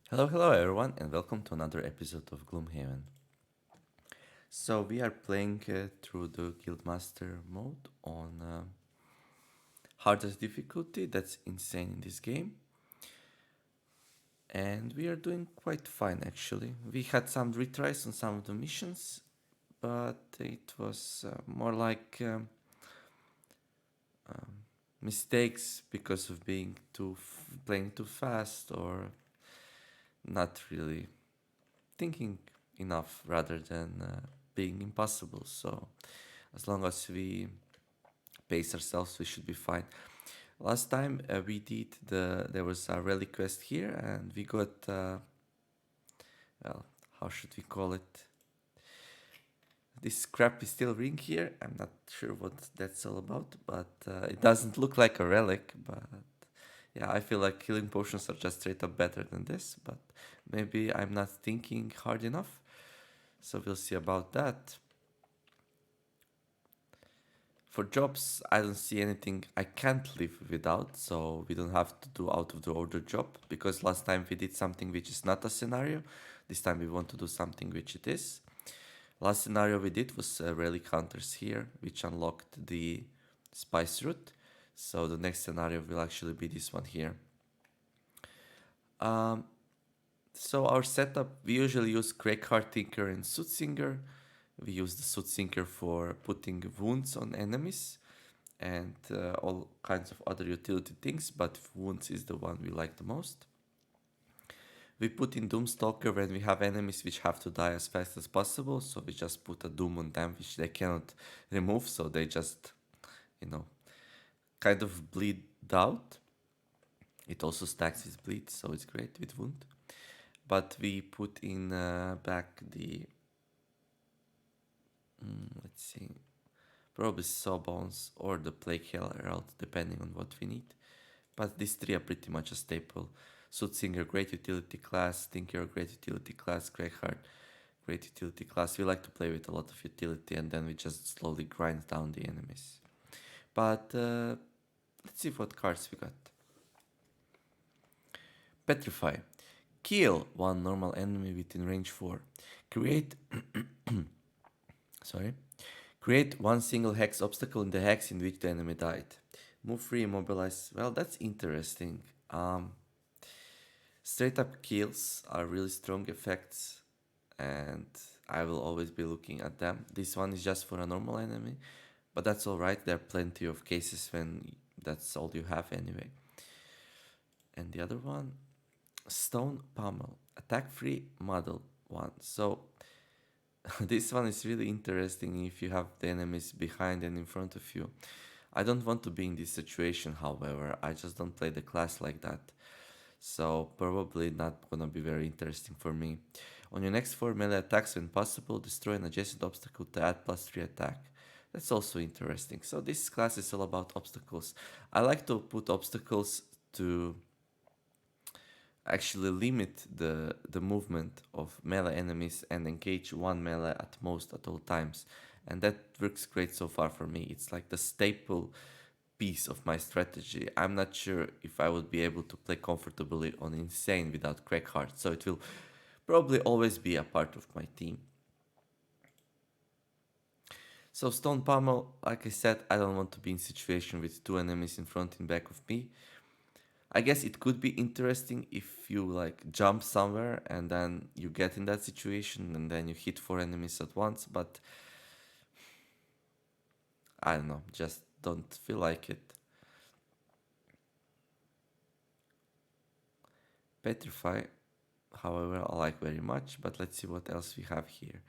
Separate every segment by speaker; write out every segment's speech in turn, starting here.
Speaker 1: Hello everyone, and welcome to another episode of Gloomhaven. So we are playing through the Guildmaster mode on hardest difficulty. That's insane in this game, and we are doing quite fine actually. We had some retries on some of the missions, but it was more like mistakes because of being playing too fast or not really thinking enough rather than being impossible. So as long as we pace ourselves, we should be fine. Last time we did there was a relic quest here, and we got well, how should we call it? This crappy steel ring here. I'm not sure what that's all about, but it doesn't look like a relic. But yeah, I feel like healing potions are just straight up better than this. But maybe I'm not thinking hard enough. So we'll see about that. For jobs, I don't see anything I can't live without, so we don't have to do out of the order job because last time we did something which is not a scenario. This time we want to do something which it is. Last scenario we did was relic hunters here, which unlocked the spice route. So the next scenario will actually be this one here. Um, so our setup, we usually use Cragheart, Tinkerer, and Soothsinger. We use the Soothsinger for putting wounds on enemies and all kinds of other utility things, but wounds is the one we like the most. We put in Doomstalker when we have enemies which have to die as fast as possible, so we just put a Doom on them which they cannot remove, so they just, you know, kind of bleed out. It also stacks with bleed, so it's great with wound. But we put in back the, let's see, probably Sawbones or the Plague Herald, depending on what we need. But these three are pretty much a staple. Soothsinger, great utility class. Tinker, great utility class. Cragheart, great utility class. We like to play with a lot of utility and then we just slowly grind down the enemies. But let's see what cards we got. Petrify. Kill one normal enemy within range 4. Create sorry. Create one single hex obstacle in the hex in which the enemy died. Move free, immobilize. Well, that's interesting. Straight up kills are really strong effects, and I will always be looking at them. This one is just for a normal enemy, but that's alright. There are plenty of cases when that's all you have anyway. And the other one, Stone Pummel. Attack free, model 1. So this one is really interesting if you have the enemies behind and in front of you. I don't want to be in this situation, however. I just don't play the class like that. So probably not gonna be very interesting for me. On your next 4 melee attacks when possible, destroy an adjacent obstacle to add +3 attack. That's also interesting. So this class is all about obstacles. I like to put obstacles to actually limit the movement of melee enemies and engage one melee at most at all times. And that works great so far for me. It's like the staple piece of my strategy. I'm not sure if I would be able to play comfortably on Insane without Cragheart, so it will probably always be a part of my team. So Stone Pummel, like I said, I don't want to be in situation with two enemies in front and back of me. I guess it could be interesting if you like jump somewhere and then you get in that situation and then you hit four enemies at once, but I don't know, just don't feel like it. Petrify, however, I like very much, but let's see what else we have here.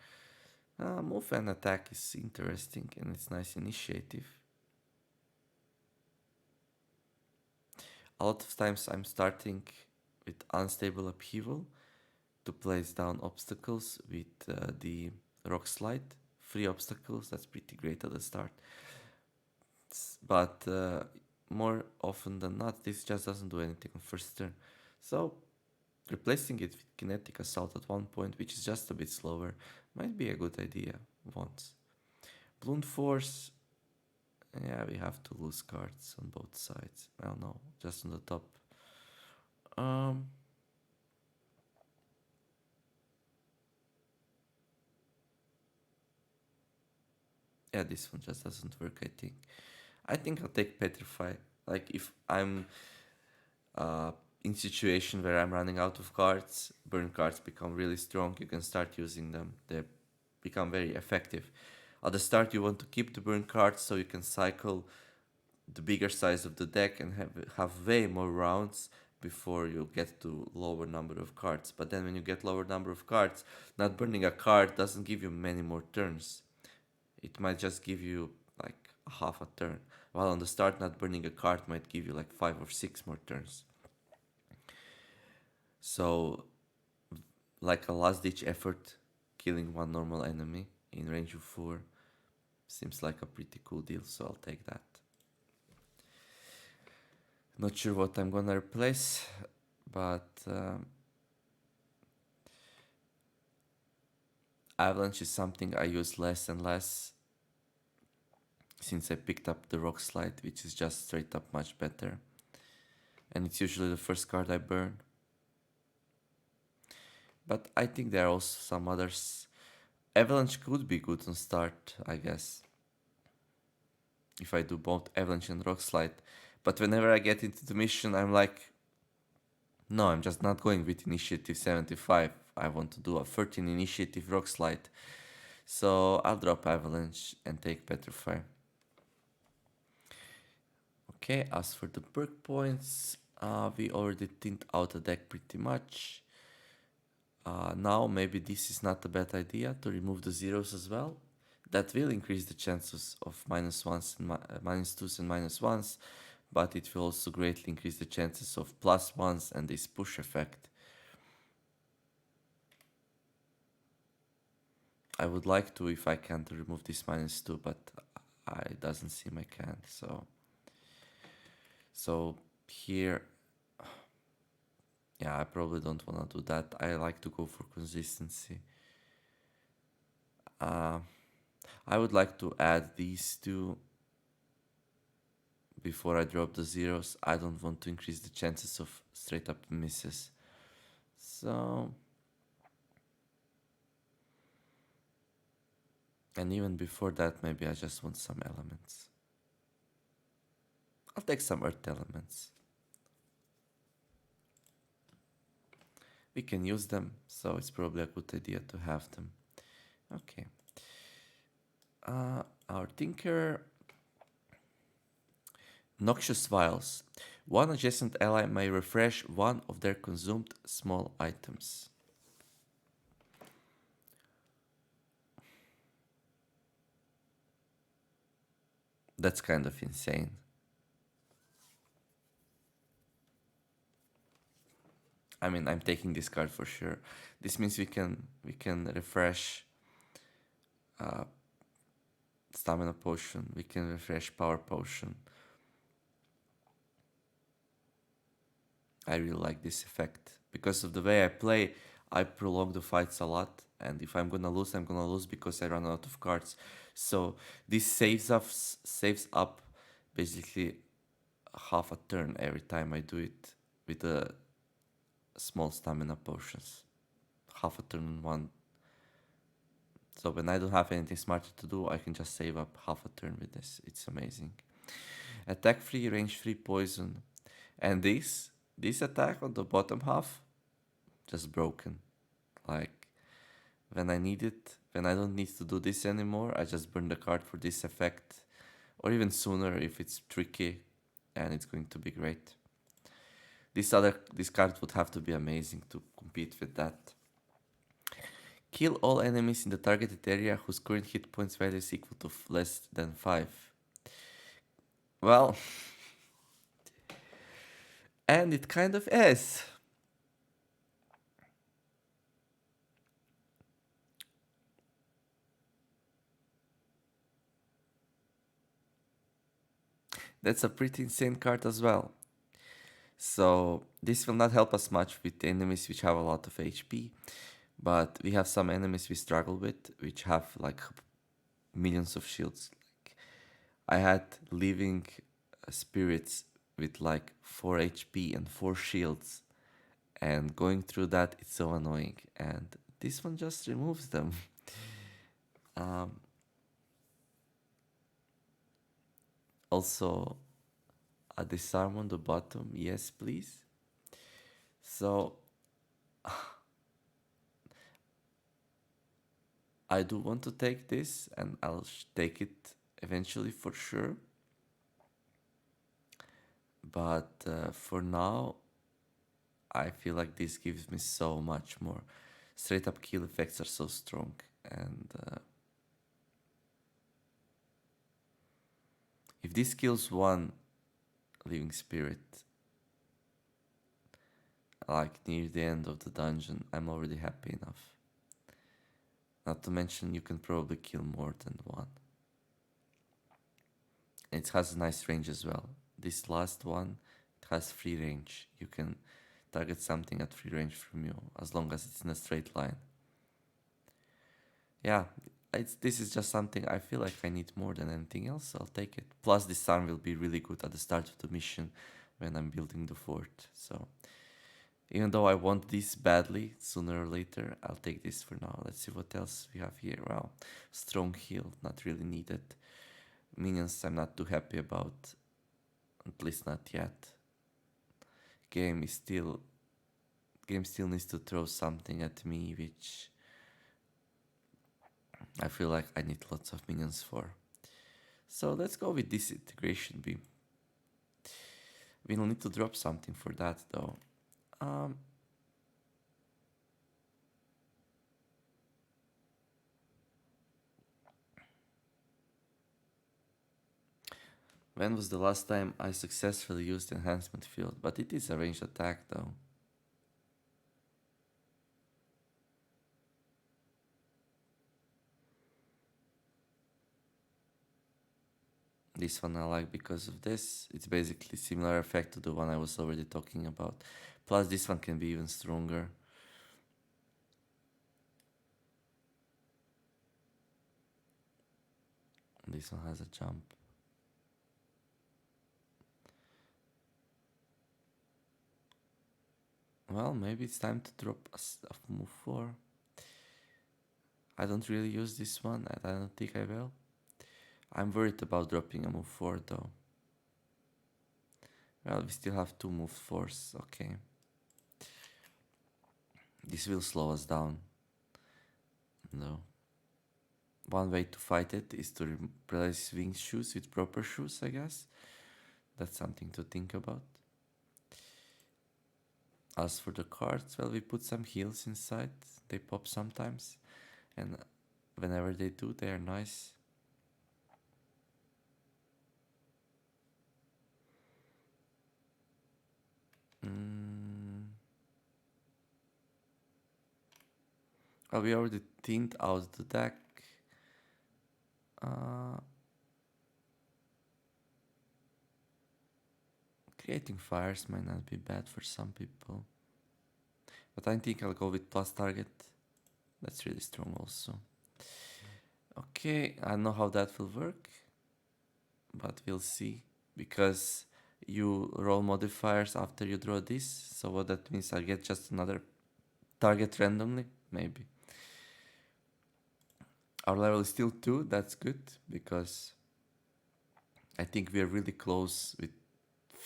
Speaker 1: Move and attack is interesting and it's nice initiative. A lot of times I'm starting with unstable upheaval to place down obstacles with the rock slide. Free obstacles, that's pretty great at the start. But more often than not, this just doesn't do anything on first turn. So replacing it with kinetic assault at one point, which is just a bit slower, might be a good idea once. Blunt force, yeah, we have to lose cards on both sides. Well, no, just on the top. Um, Yeah, this one just doesn't work, I think. I think I'll take Petrify. Like, if I'm uh, in situation where I'm running out of cards, burn cards become really strong. You can start using them. They become very effective. At the start, you want to keep the burn cards so you can cycle the bigger size of the deck and have way more rounds before you get to lower number of cards. But then when you get lower number of cards, not burning a card doesn't give you many more turns. It might just give you like a half a turn. While on the start, not burning a card might give you like 5 or 6 more turns. So, like a last ditch effort, killing one normal enemy in range of 4 seems like a pretty cool deal, so I'll take that. Not sure what I'm gonna replace, but Avalanche is something I use less and less since I picked up the Rock Slide, which is just straight up much better. And it's usually the first card I burn. But I think there are also some others. Avalanche could be good on start, I guess, if I do both Avalanche and Rock Slide. But whenever I get into the mission, I'm like, no, I'm just not going with Initiative 75. I want to do a 13 Initiative Rock Slide. So I'll drop Avalanche and take Petrify. Okay, as for the perk points, we already thinned out the deck pretty much. Now maybe this is not a bad idea to remove the zeros as well. That will increase the chances of -1s and -2s and -1s, but it will also greatly increase the chances of +1s and this push effect. I would like to, if I can, to remove this -2, but it doesn't seem I can. So here, yeah, I probably don't want to do that. I like to go for consistency. I would like to add these two before I drop the zeros. I don't want to increase the chances of straight up misses. So, and even before that, maybe I just want some elements. I'll take some earth elements. We can use them, so it's probably a good idea to have them. Okay. Our Tinkerer. Noxious Vials. One adjacent ally may refresh one of their consumed small items. That's kind of insane. I mean, I'm taking this card for sure. This means we can refresh stamina potion. We can refresh power potion. I really like this effect because of the way I play. I prolong the fights a lot, and if I'm gonna lose, I'm gonna lose because I run out of cards. So this saves up basically half a turn every time I do it with the small stamina potions. Half a turn in one. So when I don't have anything smarter to do, I can just save up half a turn with this. It's amazing. Attack free, range free, poison. And this attack on the bottom half, just broken. Like, when I need it, when I don't need to do this anymore, I just burn the card for this effect. Or even sooner if it's tricky, and it's going to be great. This card would have to be amazing to compete with that. Kill all enemies in the targeted area whose current hit points value is equal to less than 5. Well, and it kind of is. That's a pretty insane card as well. So this will not help us much with enemies which have a lot of HP, but we have some enemies we struggle with which have like millions of shields. Like, I had living spirits with like 4 HP and 4 shields, and going through that it's so annoying, and this one just removes them. Also, a disarm on the bottom. Yes, please. So, I do want to take this, and I'll take it eventually for sure. But for now, I feel like this gives me so much more. Straight up kill effects are so strong, and if this kills one living spirit, like near the end of the dungeon, I'm already happy enough. Not to mention, you can probably kill more than one. It has a nice range as well. This last one, it has free range. You can target something at free range from you as long as it's in a straight line. Yeah, this is just something I feel like I need more than anything else. I'll take it. Plus, this sun will be really good at the start of the mission when I'm building the fort. So, even though I want this badly, sooner or later, I'll take this for now. Let's see what else we have here. Wow, strong heal, not really needed. Minions, I'm not too happy about, at least not yet. Game still needs to throw something at me, which I feel like I need lots of minions for. So let's go with Disintegration Beam. We'll need to drop something for that though. When was the last time I successfully used Enhancement Field? But it is a ranged attack though. This one I like because of this. It's basically similar effect to the one I was already talking about. Plus this one can be even stronger. This one has a jump. Well, maybe it's time to drop a move 4. I don't really use this one, and I don't think I will. I'm worried about dropping a move 4 though. Well, we still have 2 move 4s, okay. This will slow us down. No. One way to fight it is to replace wing shoes with proper shoes, I guess. That's something to think about. As for the cards, well, we put some heals inside. They pop sometimes. And whenever they do, they are nice. Oh, we already thinned out the deck. Creating fires might not be bad for some people. But I think I'll go with plus target. That's really strong also. Okay, I don't know how that will work. But we'll see. Because you roll modifiers after you draw this. So what that means, I get just another target randomly? Maybe. Our level is still 2, that's good. Because I think we are really close with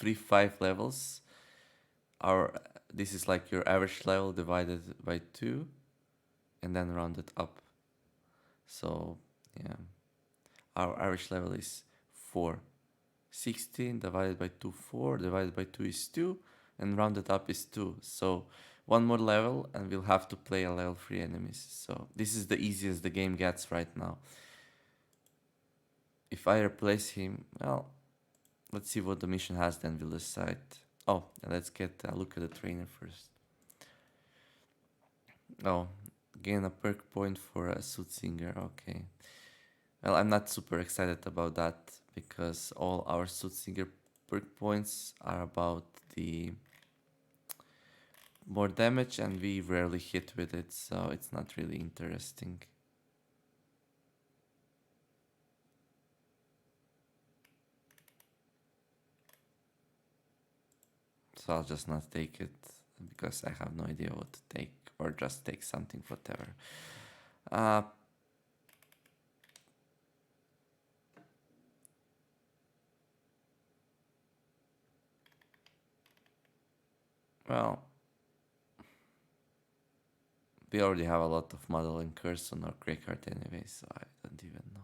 Speaker 1: 3-5 levels. This is like your average level divided by 2 and then rounded up. So yeah, our average level is 4. 16 divided by 2, 4 divided by 2 is 2 and rounded up is 2. So one more level and we'll have to play a level 3 enemies. So this is the easiest the game gets right now. If I replace him, well, let's see what the mission has, then we'll decide. Oh, let's get a look at the trainer first. Oh, gain a perk point for a Soothsinger, okay. Well, I'm not super excited about that because all our Soothsinger perk points are about the more damage and we rarely hit with it, so it's not really interesting. So I'll just not take it because I have no idea what to take, or just take something, whatever. Well, we already have a lot of model and curse on our Cragheart anyway, so I don't even know.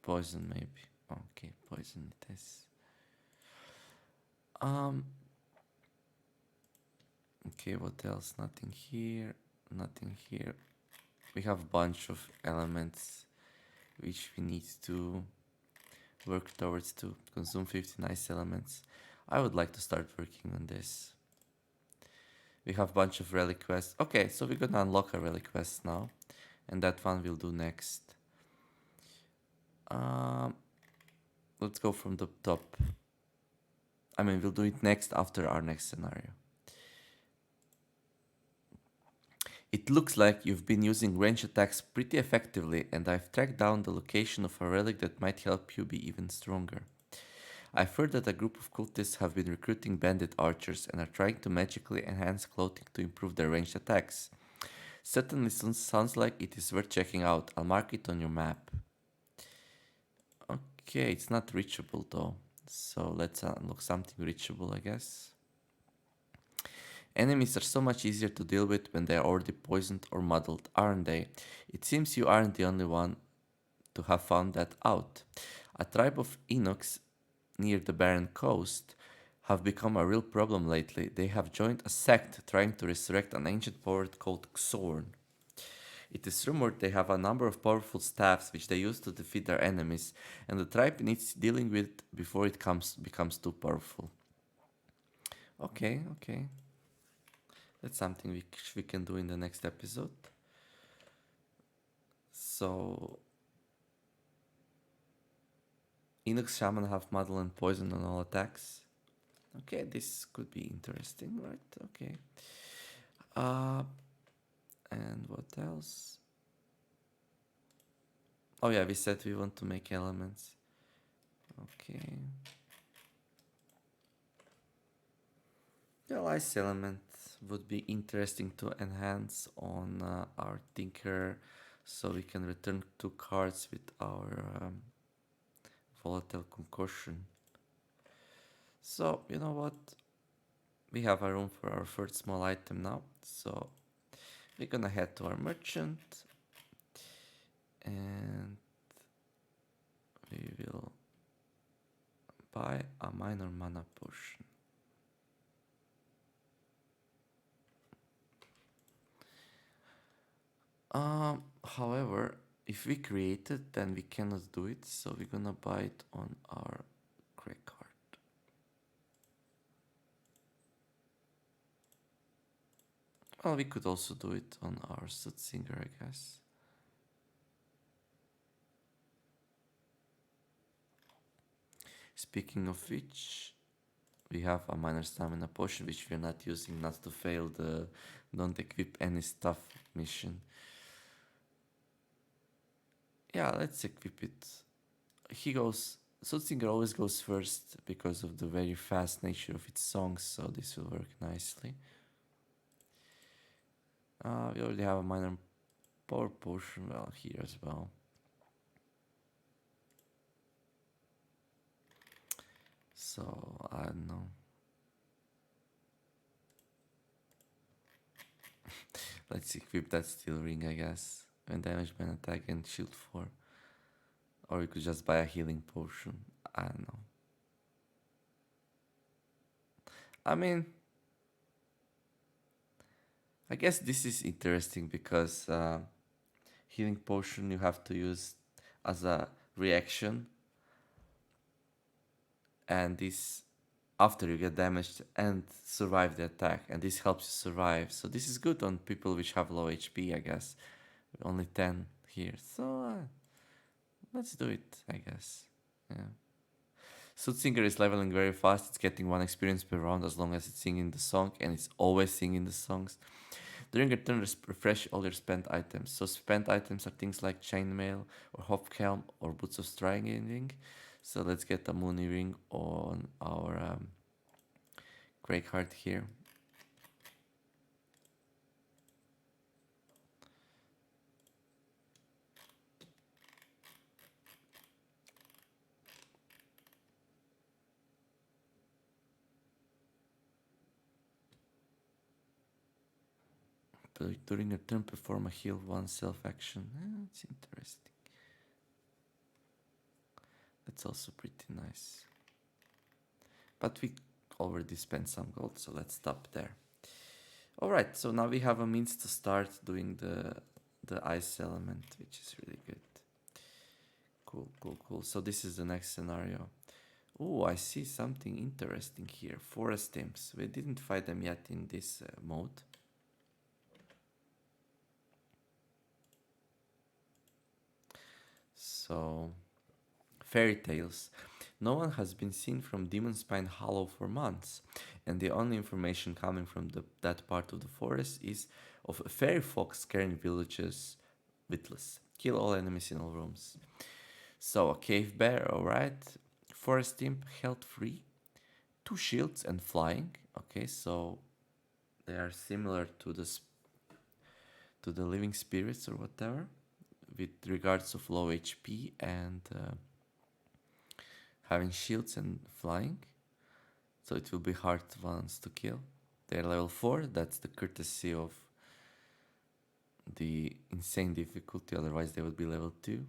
Speaker 1: Poison maybe. Okay, poison it is. Um. Okay, what else? Nothing here. Nothing here. We have a bunch of elements which we need to work towards to consume 50 nice elements. I would like to start working on this. We have a bunch of relic quests. Okay, so we're gonna unlock a relic quest now, and that one we'll do next. Um, let's go from the top. I mean, we'll do it next after our next scenario. It looks like you've been using range attacks pretty effectively, and I've tracked down the location of a relic that might help you be even stronger. I've heard that a group of cultists have been recruiting bandit archers and are trying to magically enhance clothing to improve their ranged attacks. Certainly sounds like it is worth checking out. I'll mark it on your map. Okay, it's not reachable though. So let's unlock something reachable, I guess. Enemies are so much easier to deal with when they are already poisoned or muddled, aren't they? It seems you aren't the only one to have found that out. A tribe of Enochs near the barren coast have become a real problem lately. They have joined a sect trying to resurrect an ancient poet called Xorn. It is rumored they have a number of powerful staffs which they use to defeat their enemies, and the tribe needs dealing with before it becomes too powerful. Okay, okay. That's something we can do in the next episode. So, Enoch Shaman have muddle and poison on all attacks. Okay, this could be interesting, right? Okay. And what else? Oh yeah, we said we want to make elements. Okay. The ice element would be interesting to enhance on our Tinker, so we can return 2 cards with our volatile concussion. So, you know what? We have a room for our first small item now. So, we're gonna head to our merchant. And we will buy a minor mana potion. However, if we create it, then we cannot do it, so we're gonna buy it on our Cragheart. Well, we could also do it on our Soothsinger, I guess. Speaking of which, we have a minor stamina potion, which we're not using not to fail the don't equip any stuff mission. Yeah, let's equip it. Soothsinger always goes first because of the very fast nature of its songs, so this will work nicely. We already have a minor power potion, well, here as well. So, I don't know. Let's equip that steel ring, I guess. When damaged by an attack and shield 4. Or we could just buy a healing potion. I don't know. I mean, I guess this is interesting because healing potion you have to use as a reaction, and this after you get damaged and survive the attack, and this helps you survive. So this is good on people which have low HP, I guess. Only 10 here, so let's do it, I guess. Yeah. Soothsinger is leveling very fast. It's getting 1 experience per round as long as it's singing the song, and it's always singing the songs. During a turn, refresh all your spent items. So spent items are things like chainmail or hofhelm or boots of strangling. So let's get a Moony ring on our Cragheart here. During a turn, perform a heal one self action. That's interesting. That's also pretty nice. But we already spent some gold, so let's stop there. Alright, so now we have a means to start doing the ice element, which is really good. Cool, cool, cool. So this is the next scenario. Oh, I see something interesting here. Forest imps. We didn't fight them yet in this mode. So, fairy tales. No one has been seen from Demon Spine Hollow for months, and the only information coming from that part of the forest is of a fairy folk scaring villages witless. Kill all enemies in all rooms. So, a cave bear, alright. Forest imp, health free. 2 shields and flying. Okay, so they are similar to the living spirits or whatever, with regards of low HP and having shields and flying. So it will be hard ones to kill. They're level 4, that's the courtesy of the insane difficulty, otherwise they would be level 2.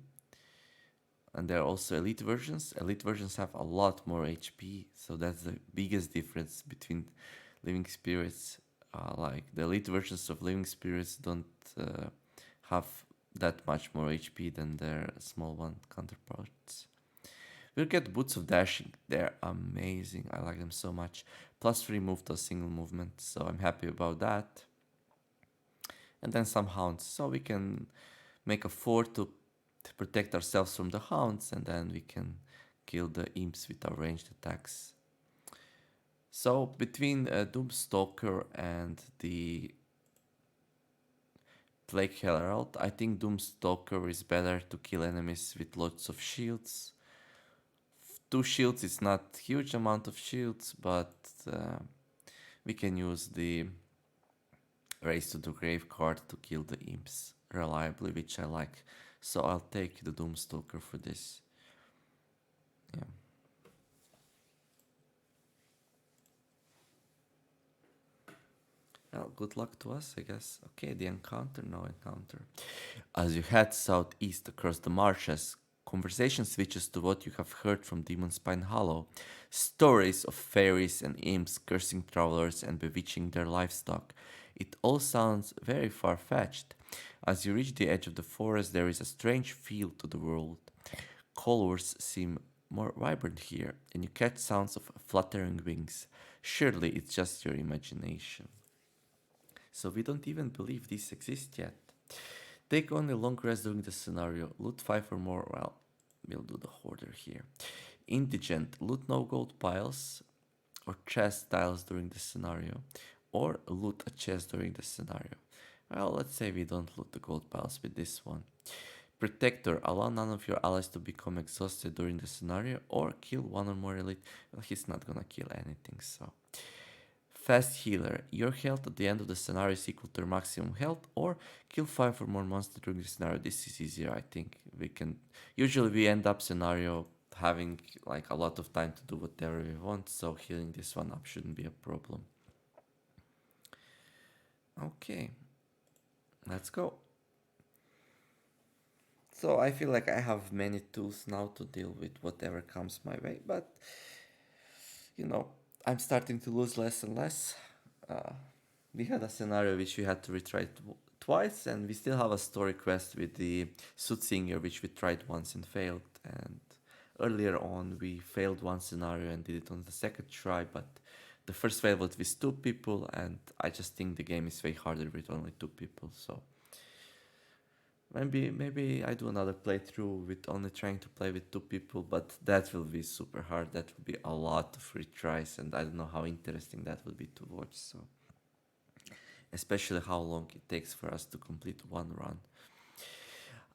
Speaker 1: And there are also elite versions. Elite versions have a lot more HP, so that's the biggest difference between living spirits. Like the elite versions of living spirits don't have that much more HP than their small one counterparts. We'll get Boots of Dashing. They're amazing. I like them so much. Plus 3 move to a single movement, so I'm happy about that. And then some hounds, so we can make a 4 to protect ourselves from the hounds, and then we can kill the imps with our ranged attacks. So between Doomstalker and the Plague Herald, I think Doomstalker is better to kill enemies with lots of shields. 2 shields is not huge amount of shields, but we can use the Race to the Grave card to kill the imps reliably, which I like. So I'll take the Doomstalker for this. Yeah. Well, good luck to us, I guess. Okay, the encounter, no encounter. As you head southeast across the marshes, conversation switches to what you have heard from Demon Spine Hollow. Stories of fairies and imps cursing travelers and bewitching their livestock. It all sounds very far-fetched. As you reach the edge of the forest, there is a strange feel to the world. Colors seem more vibrant here, and you catch sounds of fluttering wings. Surely it's just your imagination. So we don't even believe these exist yet. Take only long rest during the scenario. Loot 5 or more. Well, we'll do the hoarder here. Indigent. Loot no gold piles or chest tiles during the scenario. Or loot a chest during the scenario. Well, let's say we don't loot the gold piles with this one. Protector. Allow none of your allies to become exhausted during the scenario. Or kill one or more elite. Well, he's not gonna kill anything, so... Fast Healer. Your health at the end of the scenario is equal to your maximum health, or kill 5 or more monsters during the scenario. This is easier, I think. We can... Usually we end up scenario having like a lot of time to do whatever we want, so healing this one up shouldn't be a problem. Okay. Let's go. So I feel like I have many tools now to deal with whatever comes my way, but... You know, I'm starting to lose less and less. We had a scenario which we had to retry twice, and we still have a story quest with the Soothsinger which we tried once and failed. And earlier on, we failed one scenario and did it on the second try, but the first fail was with 2 people, and I just think the game is way harder with only 2 people. So maybe I do another playthrough with only trying to play with 2 people, but that will be super hard. That will be a lot of retries, and I don't know how interesting that will be to watch. So, especially how long it takes for us to complete one run.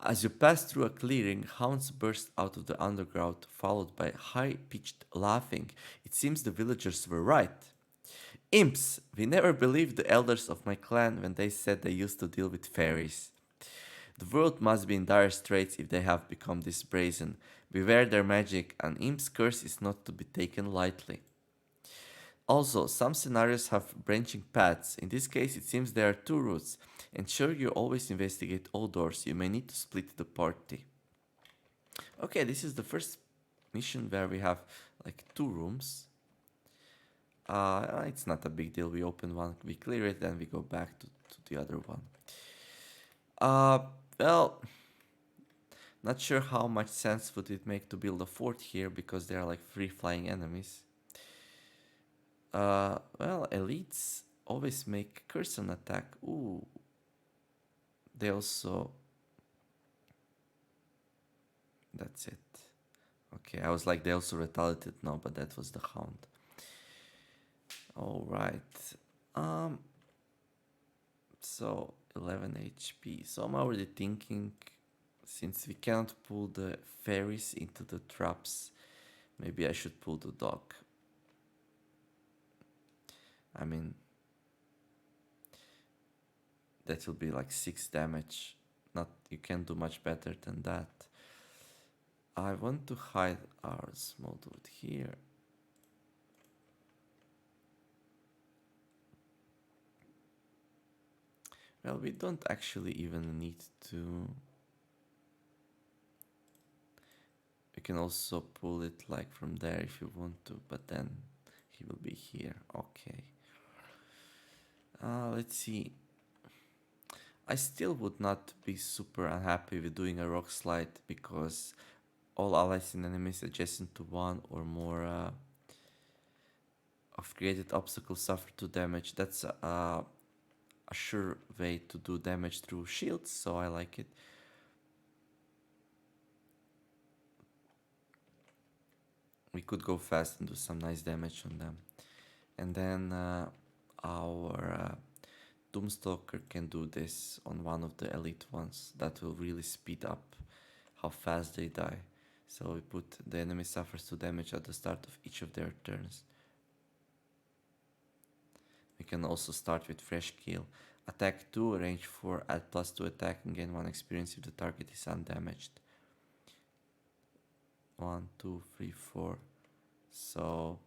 Speaker 1: As you pass through a clearing, hounds burst out of the underground, followed by high-pitched laughing. It seems the villagers were right. Imps! We never believed the elders of my clan when they said they used to deal with fairies. The world must be in dire straits if they have become this brazen. Beware their magic, an imp's curse is not to be taken lightly. Also, some scenarios have branching paths. In this case, it seems there are two routes. Ensure you always investigate all doors. You may need to split the party. Okay, this is the first mission where we have like two rooms. It's not a big deal. We open one, we clear it, then we go back to the other one. Well, not sure how much sense would it make to build a fort here because there are like free flying enemies. Well, elites always make curse on attack. Ooh. They also... That's it. Okay, I was like, they also retaliated. No, but that was the hound. Alright. So, 11 HP. So I'm already thinking, since we cannot pull the fairies into the traps, maybe I should pull the dog. I mean, that will be like 6 damage. Not, you can't do much better than that. I want to hide our small dude here. Well, we don't actually even need to. We can also pull it like from there if you want to, but then he will be here. Okay. Let's see. I still would not be super unhappy with doing a rock slide because all allies and enemies adjacent to one or more of created obstacles suffer 2 damage. That's a sure way to do damage through shields, so I like it. We could go fast and do some nice damage on them. And then our Doomstalker can do this on one of the elite ones. That will really speed up how fast they die. So we put the enemy suffers 2 damage at the start of each of their turns. We can also start with fresh kill. Attack 2, range 4, add +2 attack and gain 1 experience if the target is undamaged. 1, 2, 3, 4. So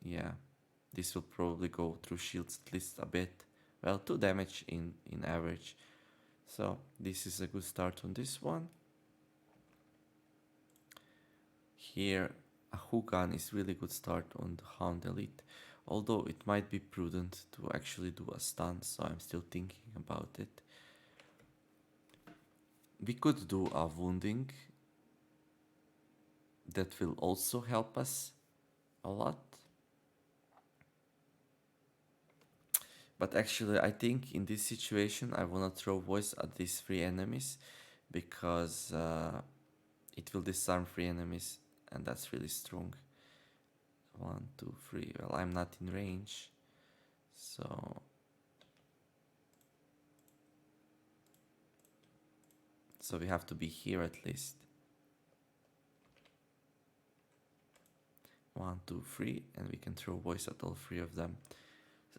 Speaker 1: yeah, this will probably go through shields at least a bit. Well, 2 damage in average. So this is a good start on this one. Here, a hook gun is really good start on the Hound Elite. Although it might be prudent to actually do a stun, so I'm still thinking about it. We could do a wounding. That will also help us a lot. But actually, I think in this situation, I wanna throw voice at these 3 enemies because it will disarm 3 enemies, and that's really strong. 1, 2, 3. Well, I'm not in range, so we have to be here at least. 1, 2, 3, and we can throw voice at all 3 of them.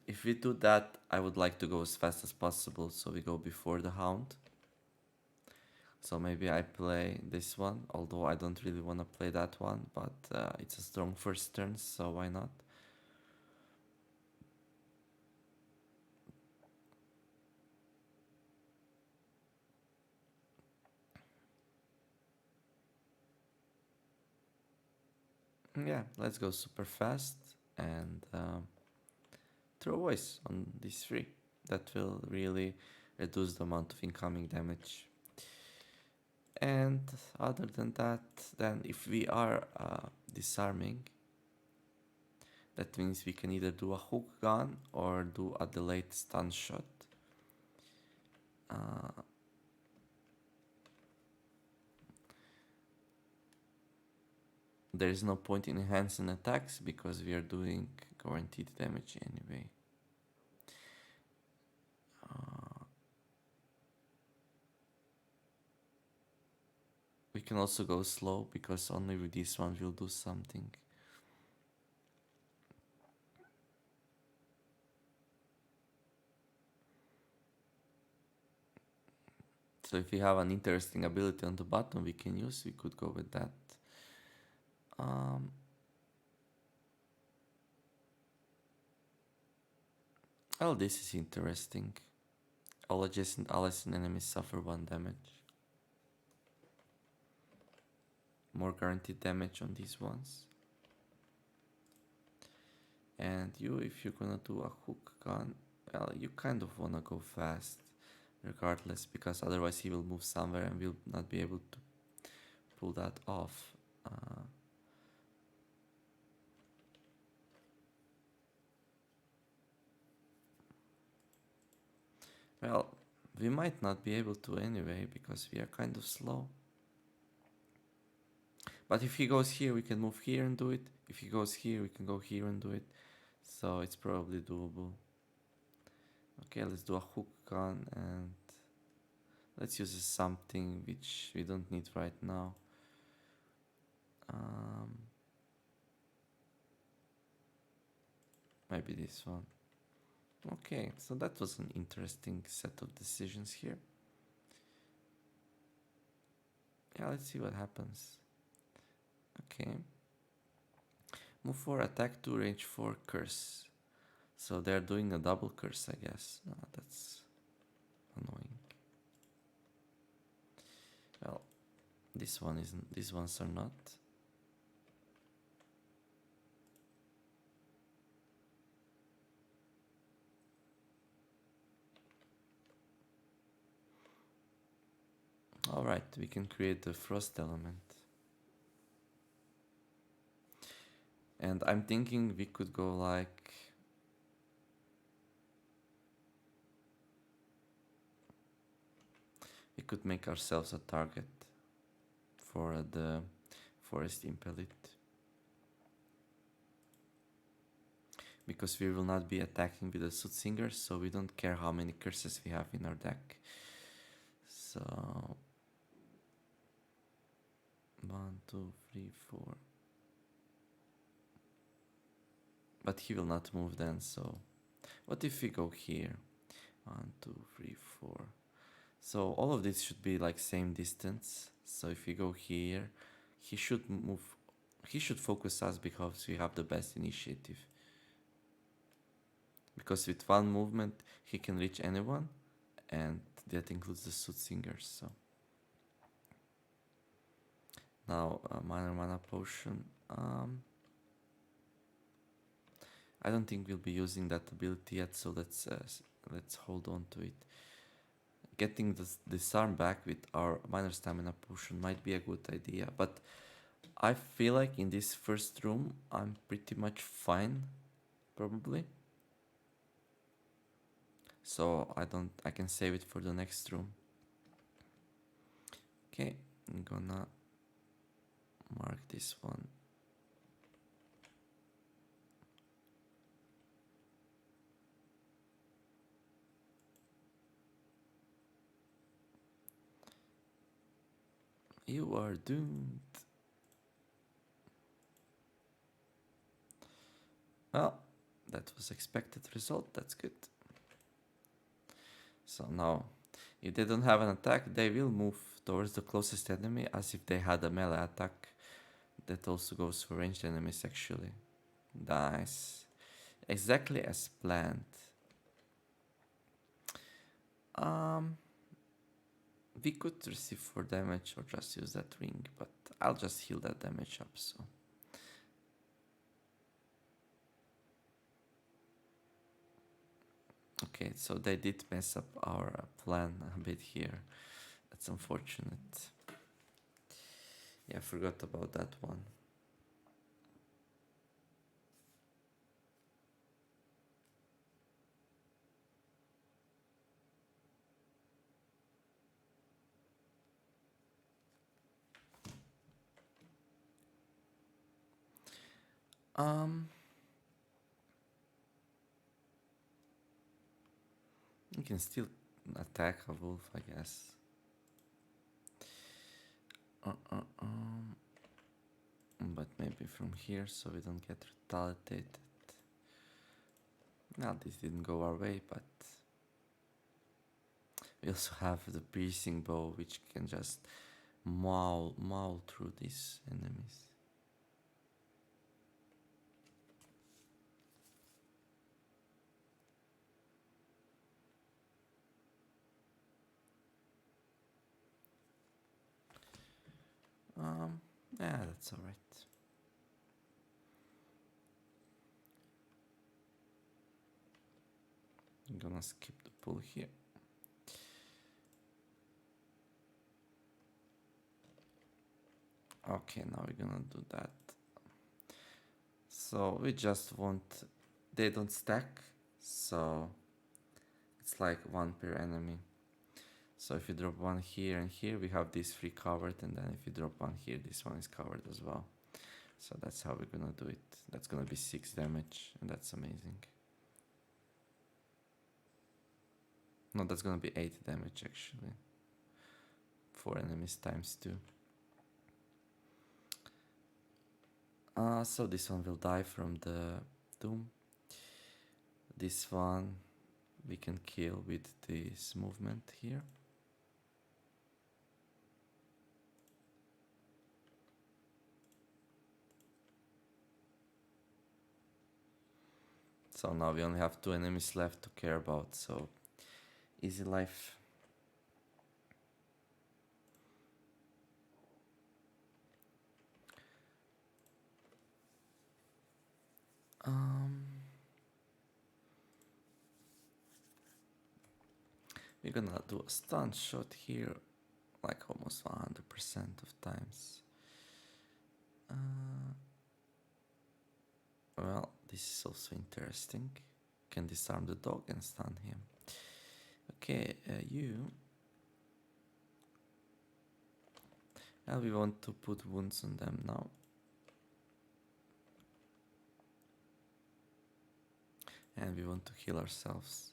Speaker 1: If we do that, I would like to go as fast as possible, so we go before the Hound. So maybe I play this one, although I don't really want to play that one, but it's a strong first turn, so why not? Yeah, let's go super fast and throw voice on these 3. That will really reduce the amount of incoming damage. And other than that, then if we are disarming, that means we can either do a hook gun or do a delayed stun shot. There is no point in enhancing attacks because we are doing guaranteed damage anyway. We can also go slow because only with this one we'll do something. So if we have an interesting ability on the bottom we can use, we could go with that. Oh, this is interesting. All adjacent allies and enemies suffer 1 damage. More guaranteed damage on these ones. And you, if you're gonna do a hook gun, well, you kind of wanna go fast, regardless, because otherwise he will move somewhere and we'll not be able to pull that off. Well, we might not be able to anyway, because we are kind of slow. But if he goes here, we can move here and do it. If he goes here, we can go here and do it. So it's probably doable. Okay, let's do a hook gun and let's use something which we don't need right now. Maybe this one. Okay, so that was an interesting set of decisions here. Yeah, let's see what happens. Okay. Move 4, attack 2, range 4, curse. So they're doing a double curse, I guess. No, that's annoying. Well, this one isn't. These ones are not. Alright, we can create the frost element. And I'm thinking we could go like... we could make ourselves a target for the forest impellet. Because we will not be attacking with the Soothsinger, so we don't care how many curses we have in our deck. So... 1, 2, 3, 4. But he will not move then, so... what if we go here? 1, 2, 3, 4. So all of this should be like same distance. So if we go here, he should move... he should focus us because we have the best initiative. Because with one movement, he can reach anyone. And that includes the Soothsingers, so... now, minor mana potion. I don't think we'll be using that ability yet, so let's hold on to it. Getting this disarm back with our minor stamina potion might be a good idea, but I feel like in this first room I'm pretty much fine, probably. So I can save it for the next room. Okay, I'm gonna mark this one. You are doomed. Well, that was expected result, that's good. So now, if they don't have an attack, they will move towards the closest enemy as if they had a melee attack. That also goes for ranged enemies actually. Nice. Exactly as planned. We could receive 4 damage or just use that ring, but I'll just heal that damage up, so... okay, so they did mess up our plan a bit here. That's unfortunate. Yeah, I forgot about that one. You can still attack a wolf, I guess. But maybe from here, so we don't get retaliated. Now this didn't go our way, but we also have the piercing bow, which can just maul through these enemies. Yeah, that's alright. I'm gonna skip the pull here. Okay, now we're gonna do that. So we just want, they don't stack, so it's like one per enemy. So if you drop one here and here, we have these three covered, and then if you drop one here, this one is covered as well. So that's how we're gonna do it. That's gonna be 6 damage, and that's amazing. No, that's gonna be 8 damage actually. 4 enemies times 2. So this one will die from the Doom. This one we can kill with this movement here. So now we only have 2 enemies left to care about, so easy life. We're gonna do a stun shot here, like almost 100% of times. Well, this is also interesting. Can disarm the dog and stun him. Okay, you. Well, we want to put wounds on them now. And we want to heal ourselves.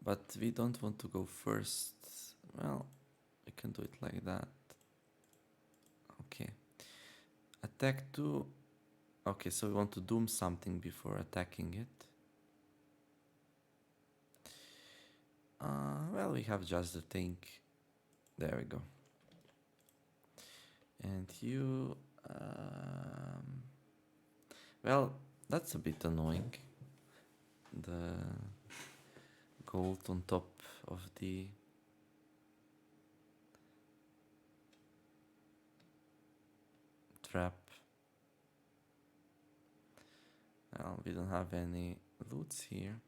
Speaker 1: But we don't want to go first. Well, we can do it like that. Okay. Attack 2. Okay, so we want to doom something before attacking it. Well, we have just the tank. There we go. And you... well, that's a bit annoying. The gold on top of the trap. Well, we don't have any loots here.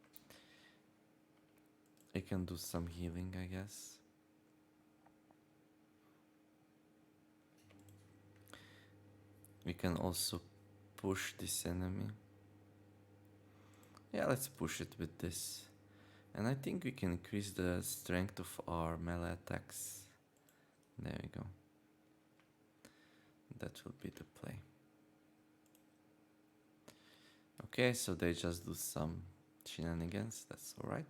Speaker 1: I can do some healing, I guess. We can also push this enemy. Yeah, let's push it with this. And I think we can increase the strength of our melee attacks. There we go. That will be the play. Okay, so they just do some shenanigans. That's alright.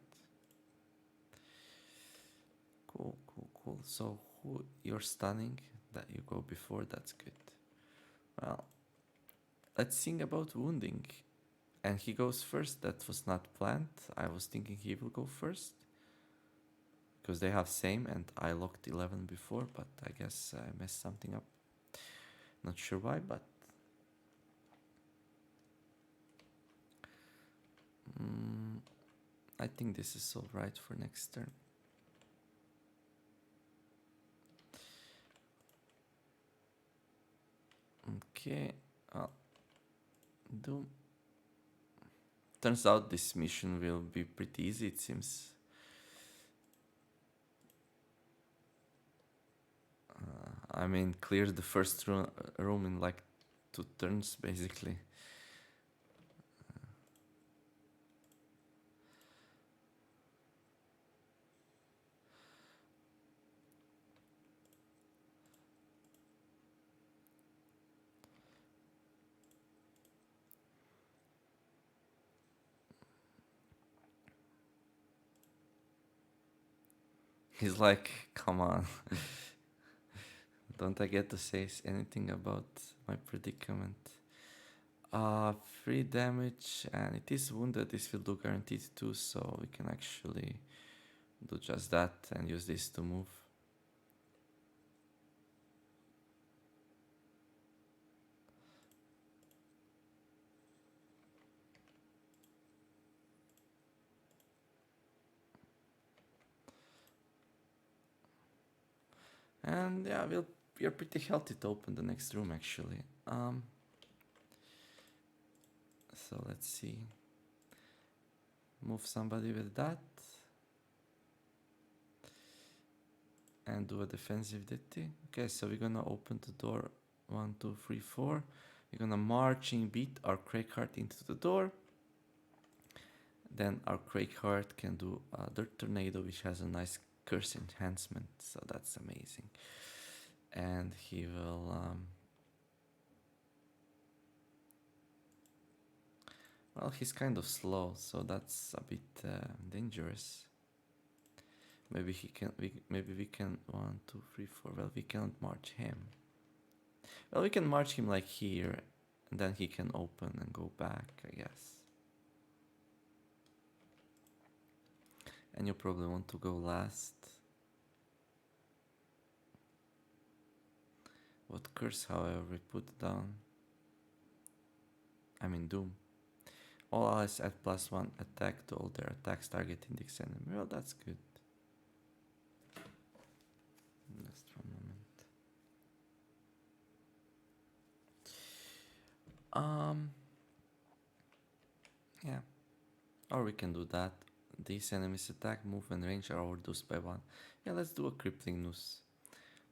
Speaker 1: Cool, cool, cool. So who you're stunning? That you go before, that's good. Well, let's think about wounding. And he goes first. That was not planned. I was thinking he will go first. Because they have same and I locked 11 before, but I guess I messed something up. Not sure why, but... I think this is alright for next turn. Okay, Doom. Turns out this mission will be pretty easy, it seems. I mean, clear the first room in like 2 turns, basically. He's like, come on. Don't I get to say anything about my predicament? 3 damage, and it is wounded. This will do guaranteed 2, so we can actually do just that and use this to move. And yeah, we'll we are pretty healthy to open the next room actually. So let's see. Move somebody with that. And do a defensive ditty. Okay, so we're gonna open the door. 1, 2, 3, 4. We're gonna marching beat our Cragheart into the door. Then our Cragheart can do a Dirt Tornado, which has a nice curse enhancement, so that's amazing. And he will well, he's kind of slow, so that's a bit dangerous. Maybe maybe we can 1, 2, 3, 4. Well, we can't march him. Well, we can march him like here, and then he can open and go back, I guess. And you probably want to go last. What curse, however, we put down? I mean Doom. All allies add +1 attack to all their attacks targeting this enemy. Well, that's good. Just one moment. Yeah. Or we can do that. These enemies attack, move, and range are reduced by 1. Yeah, let's do a crippling noose.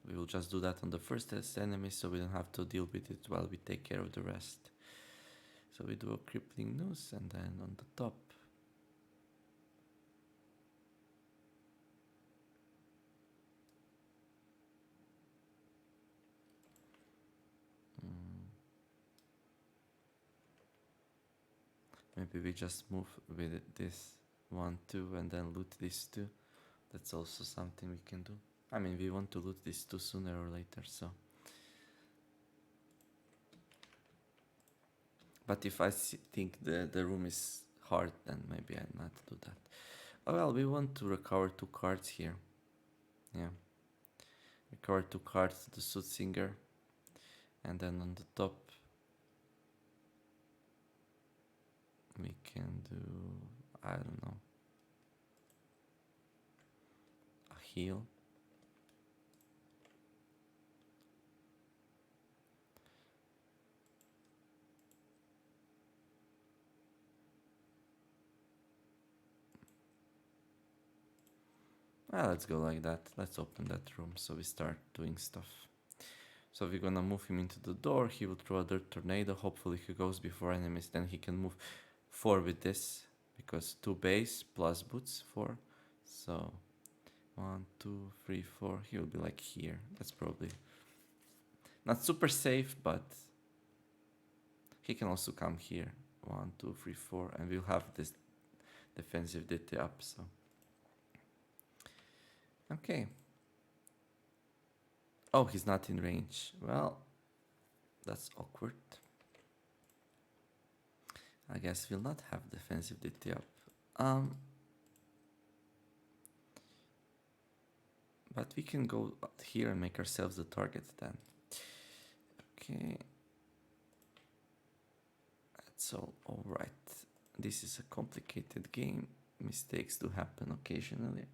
Speaker 1: We will just do that on the first enemy, so we don't have to deal with it while we take care of the rest. So we do a crippling noose, and then on the top. Maybe we just move with this 1, 2, and then loot these 2. That's also something we can do. I mean, we want to loot these 2 sooner or later, so. But if I think the room is hard, then maybe I might do that. Oh well, we want to recover 2 cards here. Yeah. Recover 2 cards to the Soothsinger. And then on the top, we can do, I don't know, a heal. Let's go like that. Let's open that room so we start doing stuff. So we're gonna move him into the door. He will throw a Dirt Tornado. Hopefully he goes before enemies. Then he can move 4 with this. Because 2 base plus boots 4. So 1, 2, 3, 4. He will be like here. That's probably not super safe, but he can also come here. 1, 2, 3, 4. And we'll have this defensive DT up. So okay. Oh, he's not in range. Well, that's awkward. I guess we'll not have defensive DT up. But we can go here and make ourselves the target then. Okay. That's all alright. This is a complicated game. Mistakes do happen occasionally.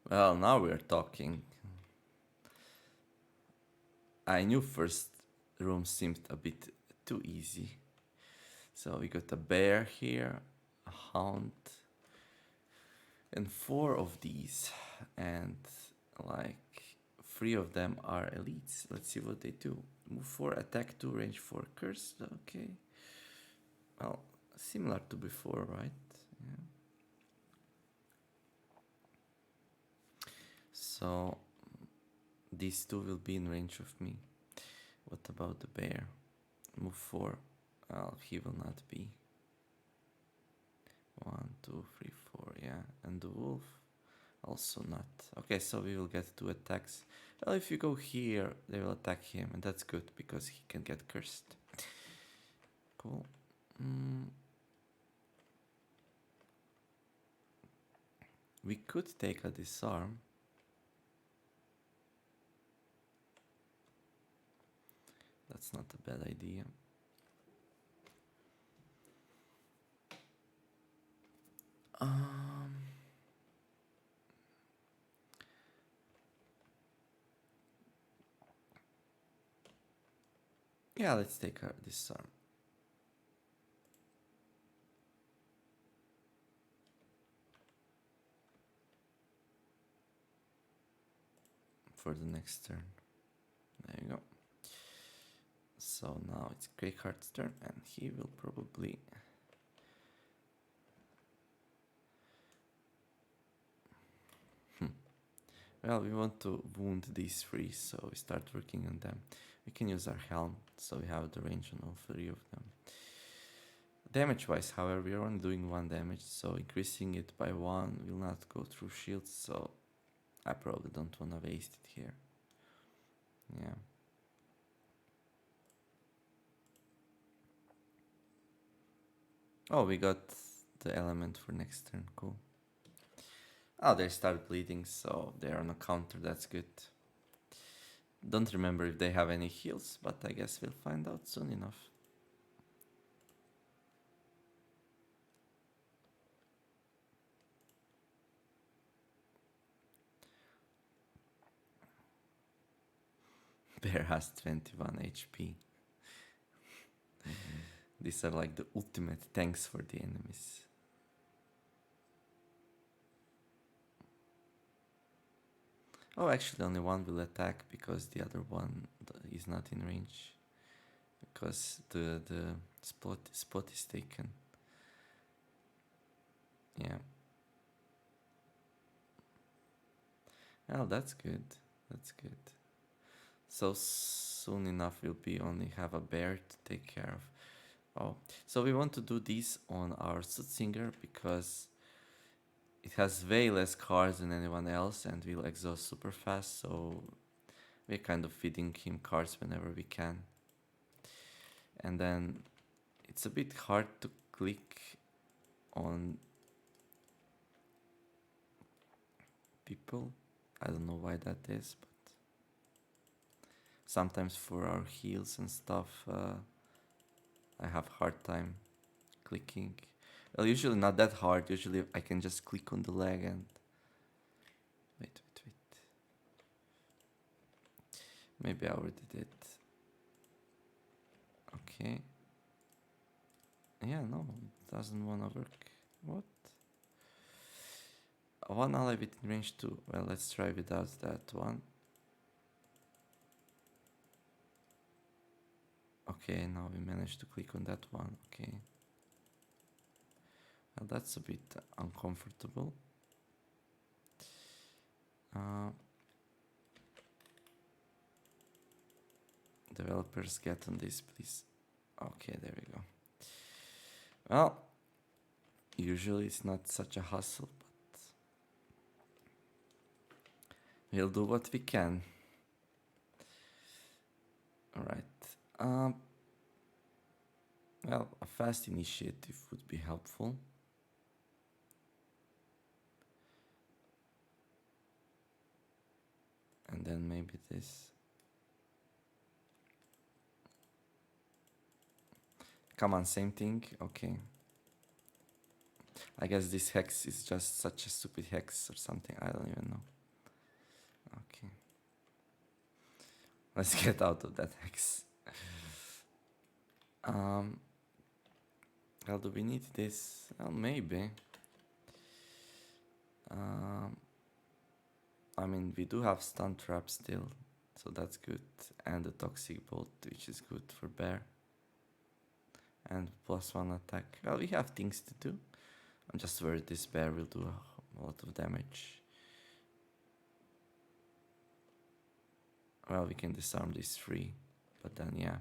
Speaker 1: Well, now we're talking. I knew first room seemed a bit too easy. So we got a bear here, a hound, and 4 of these. And like 3 of them are elites. Let's see what they do. Move 4, attack 2, range 4, curse. Okay. Well, similar to before, right? Yeah. So these 2 will be in range of me. What about the bear? Move 4. Well, he will not be. 1, 2, 3, 4, yeah. And the wolf? Also not. Okay, so we will get 2 attacks. Well, if you go here, they will attack him, and that's good, because he can get cursed. Cool. We could take a disarm. That's not a bad idea. Yeah, let's take her disarm. For the next turn. There you go. So now it's Cragheart's turn, and he will probably... Well, we want to wound these three, so we start working on them. We can use our helm, so we have the range on all three of them. Damage-wise, however, we are only doing 1 damage, so increasing it by 1 will not go through shields, so I probably don't want to waste it here. Yeah. Oh, we got the element for next turn, cool. Oh, they start bleeding, so they're on a counter, that's good. Don't remember if they have any heals, but I guess we'll find out soon enough. Bear has 21 HP. These are like the ultimate tanks for the enemies. Oh, actually only one will attack because the other one is not in range. Because the spot is taken. Yeah. Well, that's good. That's good. So soon enough we'll be only have a bear to take care of. Oh, so we want to do this on our Soothsinger because it has way less cards than anyone else and will exhaust super fast, so we're kind of feeding him cards whenever we can. And then it's a bit hard to click on people. I don't know why that is, but sometimes for our heals and stuff, I have hard time clicking. Well, usually not that hard. Usually I can just click on the leg and... Wait. Maybe I already did. Okay. Yeah, no, it doesn't wanna work. What? One ally within range 2. Well, let's try without that one. Okay, now we managed to click on that one. Okay. Well, that's a bit uncomfortable. Developers, get on this, please. Okay, there we go. Well, usually it's not such a hassle, but we'll do what we can. Alright. Well, a fast initiative would be helpful. And then maybe this. Come on, same thing? Okay. I guess this hex is just such a stupid hex or something. I don't even know. Okay. Let's get out of that hex. Well, do we need this? Well, maybe. I mean, we do have stun trap still, so that's good. And the toxic bolt, which is good for bear. And +1 attack. Well, we have things to do. I'm just worried this bear will do a lot of damage. Well, we can disarm these 3, but then yeah.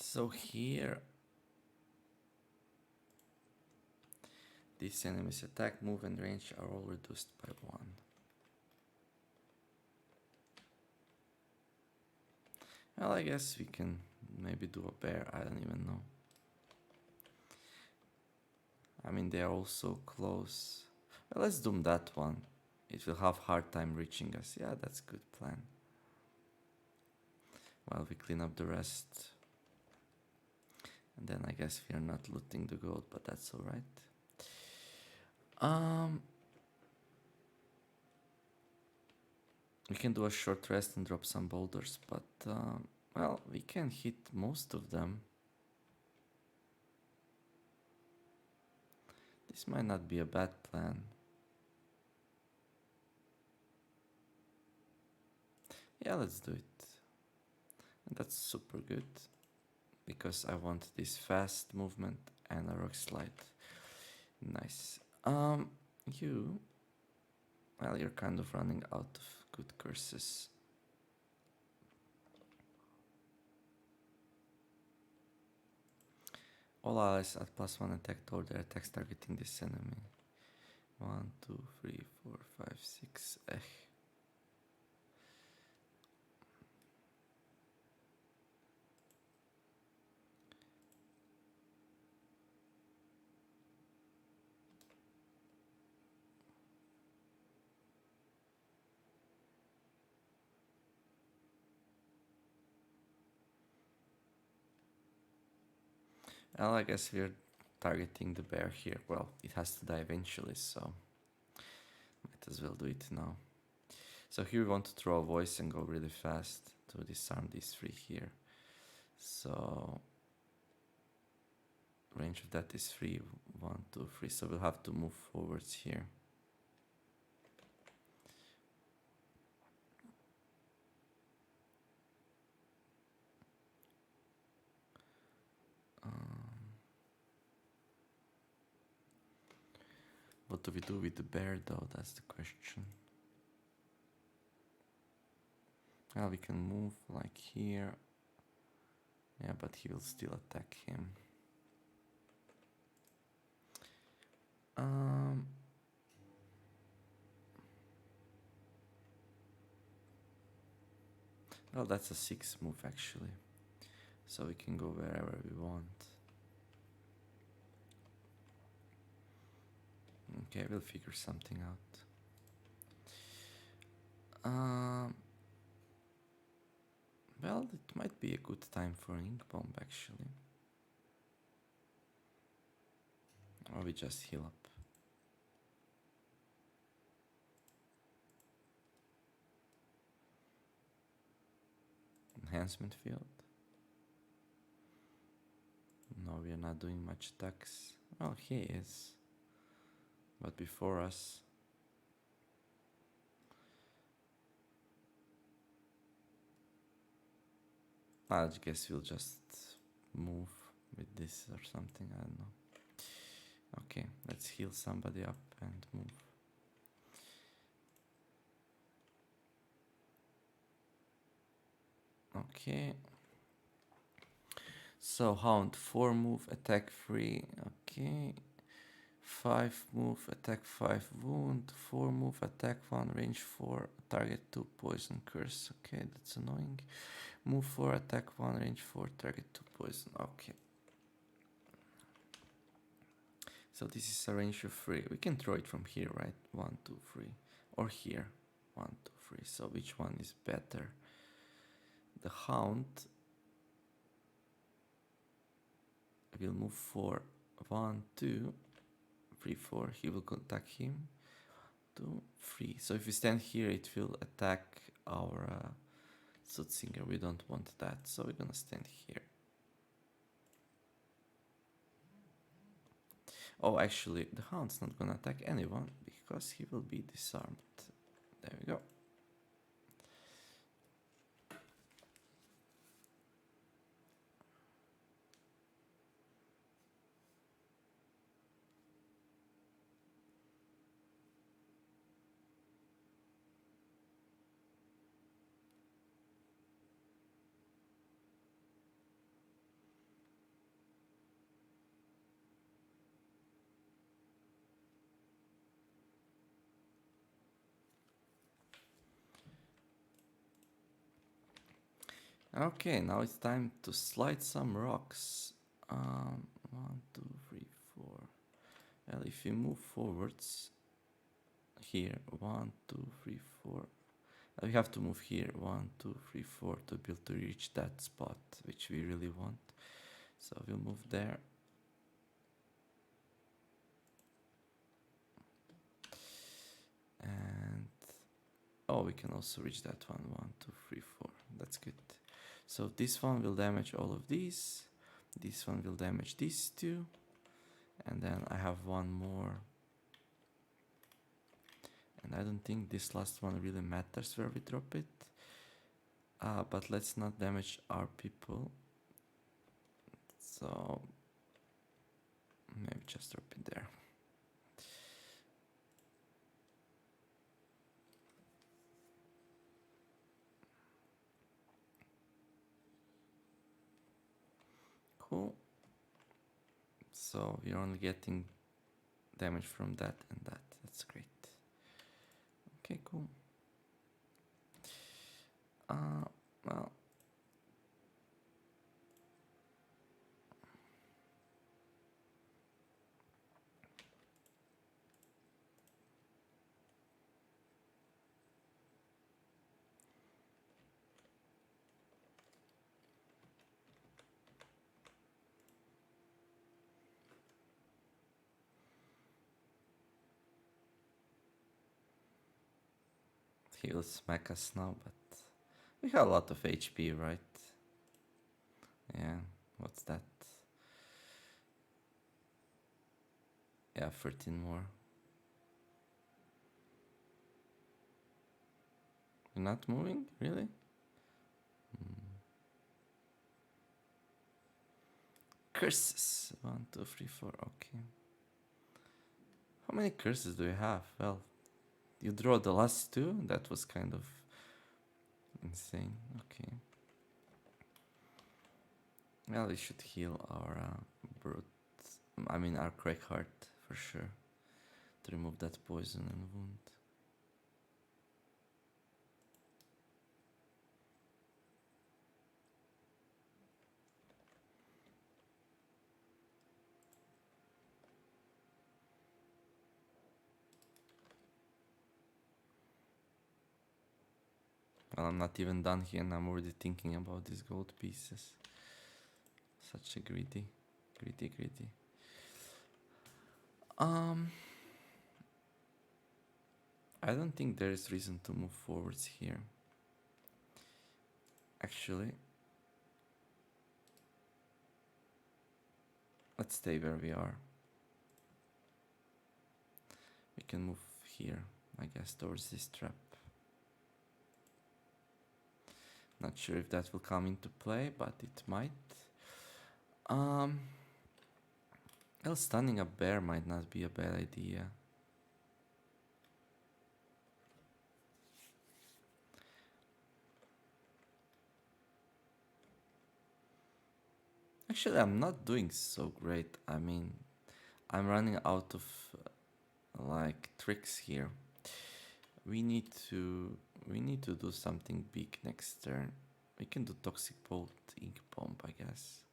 Speaker 1: So here, these enemies' attack, move, and range are all reduced by 1. Well, I guess we can maybe do a bear, I don't even know. I mean, they are all so close. Well, let's doom that one. It will have hard time reaching us. Yeah, that's a good plan. While we clean up the rest. And then I guess we are not looting the gold, but that's alright. We can do a short rest and drop some boulders, but well, we can hit most of them. This might not be a bad plan. Yeah, let's do it. And that's super good, because I want this fast movement and a rock slide. Nice. You... Well, you're kind of running out of good curses. All allies at +1 attack toward their attacks targeting this enemy. 1, 2, 3, 4, 5, 6. Well, I guess we're targeting the bear here. Well, it has to die eventually, so might as well do it now. So here we want to throw a voice and go really fast to disarm these three here. So range of that is 3, 1, 2, 3. So we'll have to move forwards here. What do we do with the bear though? That's the question. Well, we can move like here. Yeah, but he will still attack him. Well, that's a 6 move actually. So we can go wherever we want. Okay, we'll figure something out. Well, it might be a good time for an ink bomb actually. Or we just heal up. Enhancement field. No, we are not doing much attacks. Well, he is. But before us. I guess we'll just move with this or something, I don't know. Okay, let's heal somebody up and move. Okay. So Hound, 4 move, attack 3. Okay. 5 move, attack 5, wound. 4 move, attack 1, range 4, target 2, poison, curse. Okay, that's annoying. Move 4, attack 1, range 4, target 2, poison. Okay. So this is a range of 3. We can throw it from here, right? 1, 2, 3. Or here. 1, 2, 3. So which one is better? The Hound will move for 1, 2, 3, 4. He will attack him. 2, 3. So if we stand here, it will attack our Soothsinger. We don't want that, so we're gonna stand here. Oh, actually, the Hound's not gonna attack anyone because he will be disarmed. There we go. Okay, now it's time to slide some rocks. 1, 2, 3, 4. Well, if you move forwards here, 1, 2, 3, 4. We have to move here, 1, 2, 3, 4 to be able to reach that spot, which we really want. So we'll move there. And oh, we can also reach that one, 1, 2, 3, 4. That's good. So this one will damage all of these. This one will damage these two. And then I have one more. And I don't think this last one really matters where we drop it. But let's not damage our people. So maybe just drop it there. Cool. So we're only getting damage from that and that. That's great. Okay, cool. Well. He will smack us now, but we have a lot of HP, right? Yeah, what's that? Yeah, 13 more. You're not moving? Really? Curses! 1, 2, 3, 4, okay. How many curses do you have? Well, you draw the last two? That was kind of insane. Okay. Well, we should heal our brute. I mean, our Cragheart for sure. To remove that poison and wound. Well, I'm not even done here and I'm already thinking about these gold pieces. Such a greedy. I don't think there is reason to move forwards here. Actually, let's stay where we are. We can move here, I guess, towards this trap. Not sure if that will come into play, but it might. Well, stunning a bear might not be a bad idea. Actually, I'm not doing so great. I mean, I'm running out of like tricks here. We need to do something big next turn. We can do Toxic Bolt, Ink Bomb, I guess.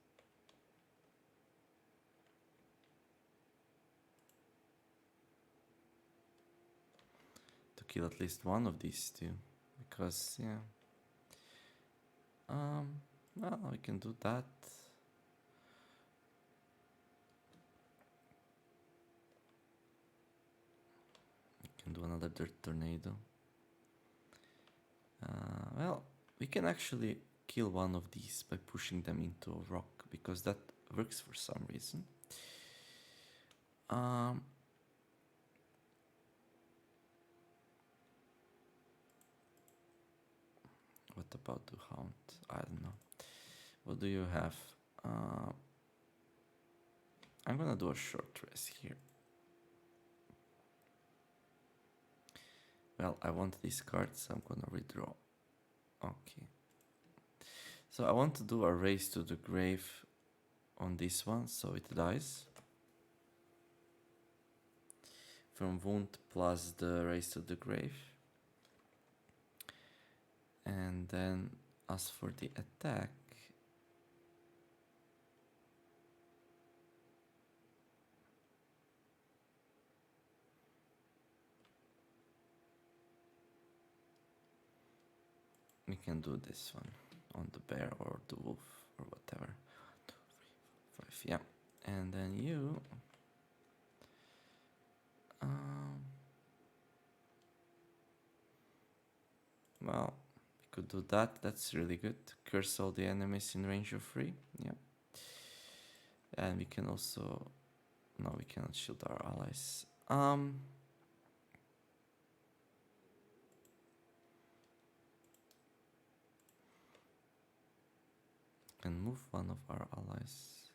Speaker 1: To kill at least one of these two. Because, yeah. Well, we can do that. We can do another Dirt Tornado. Well, we can actually kill one of these by pushing them into a rock, because that works for some reason. What about the Hound? I don't know. What do you have? I'm gonna do a short rest here. Well, I want these cards, so I'm gonna redraw. Okay. So I want to do a Race to the Grave on this one, so it dies. From Wound plus the Race to the Grave. And then As for the attack, we can do this one on the bear or the wolf or whatever. 1, 2, 3, 4, 5, yeah. And then you well, we could do that. That's really good. Curse all the enemies in range of 3. Yeah. And we can also... No, we cannot shield our allies. Can move one of our allies.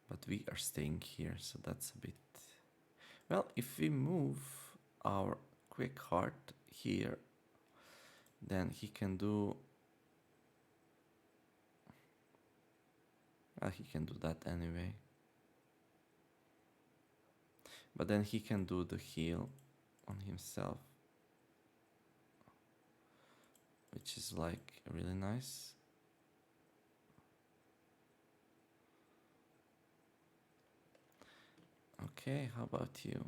Speaker 1: But we are staying here, so that's a bit... Well, if we move our Cragheart here, then he can do... he can do that anyway. But then he can do the heal on himself, which is like really nice. Okay, how about you?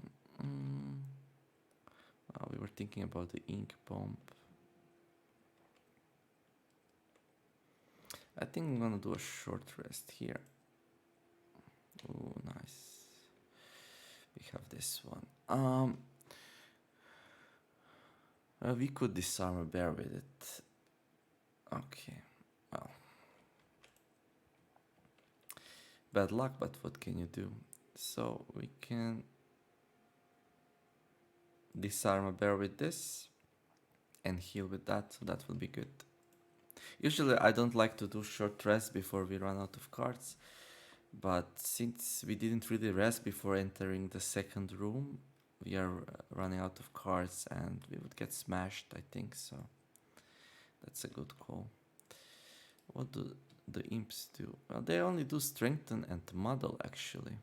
Speaker 1: We were thinking about the ink bomb. I think I'm gonna do a short rest here. Oh, nice. We have this one. We could disarm a bear with it. Okay, well. Bad luck, but what can you do? So we can disarm a bear with this and heal with that, so that will be good. Usually I don't like to do short rest before we run out of cards, but since we didn't really rest before entering the second room, we are running out of cards and we would get smashed, I think, so that's a good call. What do the imps do? Well, they only do strengthen and muddle, actually.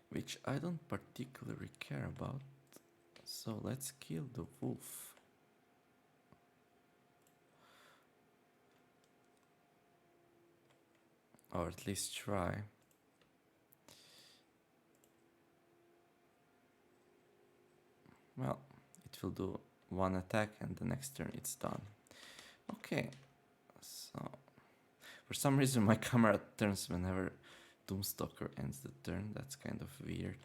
Speaker 1: Which I don't particularly care about. So let's kill the wolf. Or at least try. Well, it will do one attack and the next turn it's done. Okay, so for some reason my camera turns whenever Doomstalker ends the turn. That's kind of weird.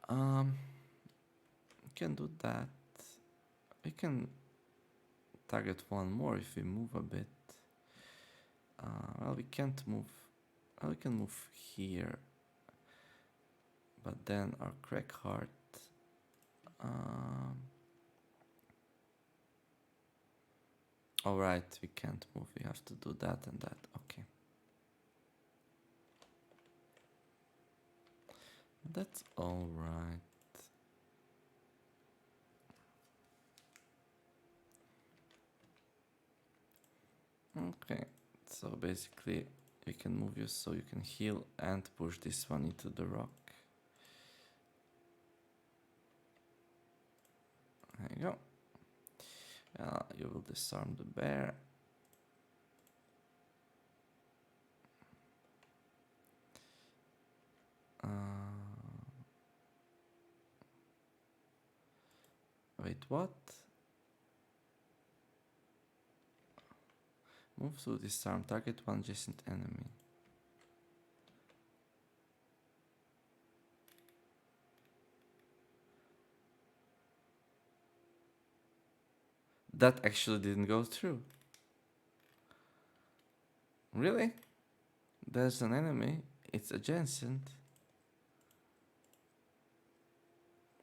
Speaker 1: We can do that. We can target one more if we move a bit. Well, we can't move. Well, we can move here. But then our Cragheart. Alright, we can't move. We have to do that and that. Okay. That's alright. Okay, so basically we can move you so you can heal and push this one into the rock. There you go. You will disarm the bear. Wait, what? Move to disarm, target one adjacent enemy. That actually didn't go through. Really? There's an enemy. It's adjacent.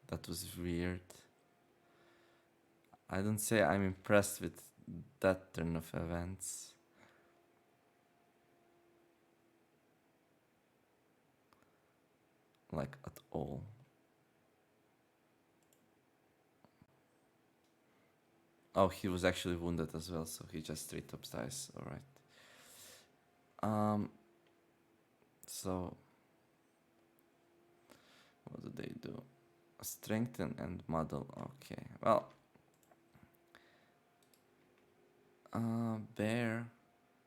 Speaker 1: That was weird. I don't say I'm impressed with that turn of events. Like at all. Oh, he was actually wounded as well, so he just straight up dies. Alright. So what do they do? Strengthen and muddle. Okay, well, bear,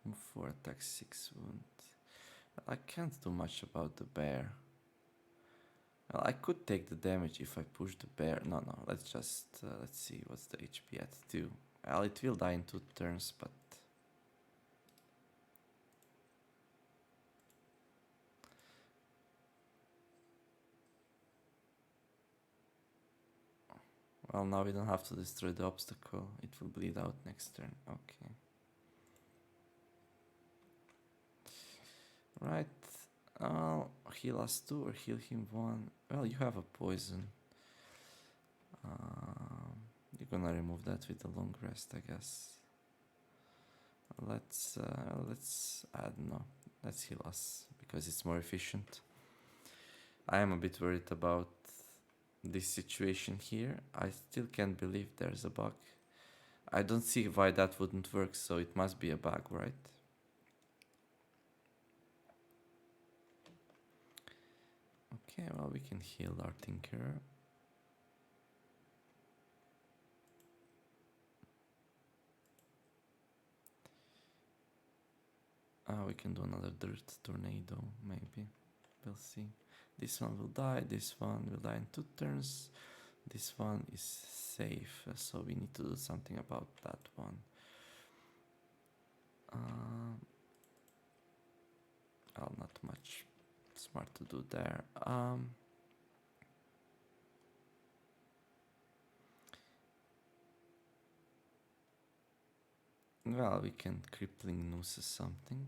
Speaker 1: move 4, attack 6 wound. I can't do much about the bear. Well, I could take the damage if I push the bear. No, let's just, let's see what's the HP at 2. Well, it will die in 2 turns, but... Well, now we don't have to destroy the obstacle. It will bleed out next turn. Okay. Right. Heal us 2 or heal him 1. Well, you have a poison. You're gonna remove that with a long rest, I guess. Let's add, no. Let's heal us, because it's more efficient. I am a bit worried about this situation here. I still can't believe there's a bug. I don't see why that wouldn't work, so it must be a bug, right? Okay, well, we can heal our Tinkerer. We can do another dirt tornado, maybe. We'll see. This one will die, this one will die in 2 turns. This one is safe, so we need to do something about that one. Well, not much smart to do there. Well, we can crippling noose something.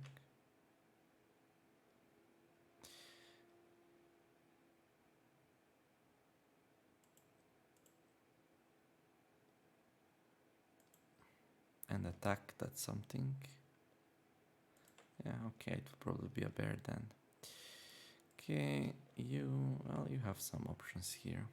Speaker 1: And attack that something. Yeah, okay, it will probably be a bear then. Okay, well, you have some options here.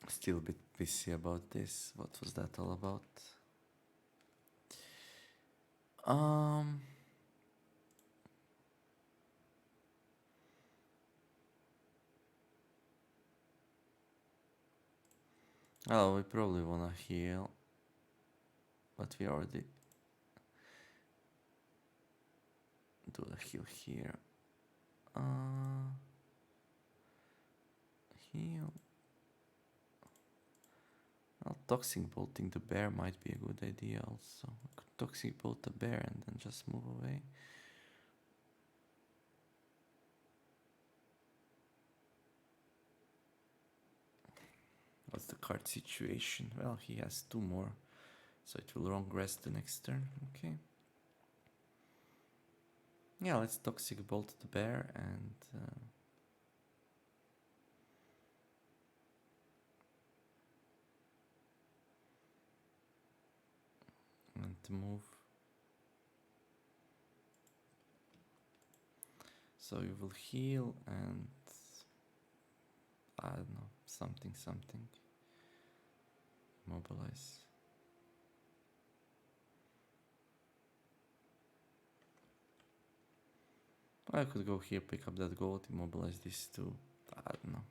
Speaker 1: Still a bit pissy about this. What was that all about? Oh, we probably wanna heal, but we already do the heal here. Heal. Well, toxic bolting the bear might be a good idea also. I could toxic bolt the bear and then just move away. What's the card situation? Well, he has 2 more, so it will long rest the next turn. Okay. Yeah, let's toxic bolt the bear and move. So you will heal and I don't know, something. Mobilize. I could go here, pick up that gold, immobilize this too. I don't know.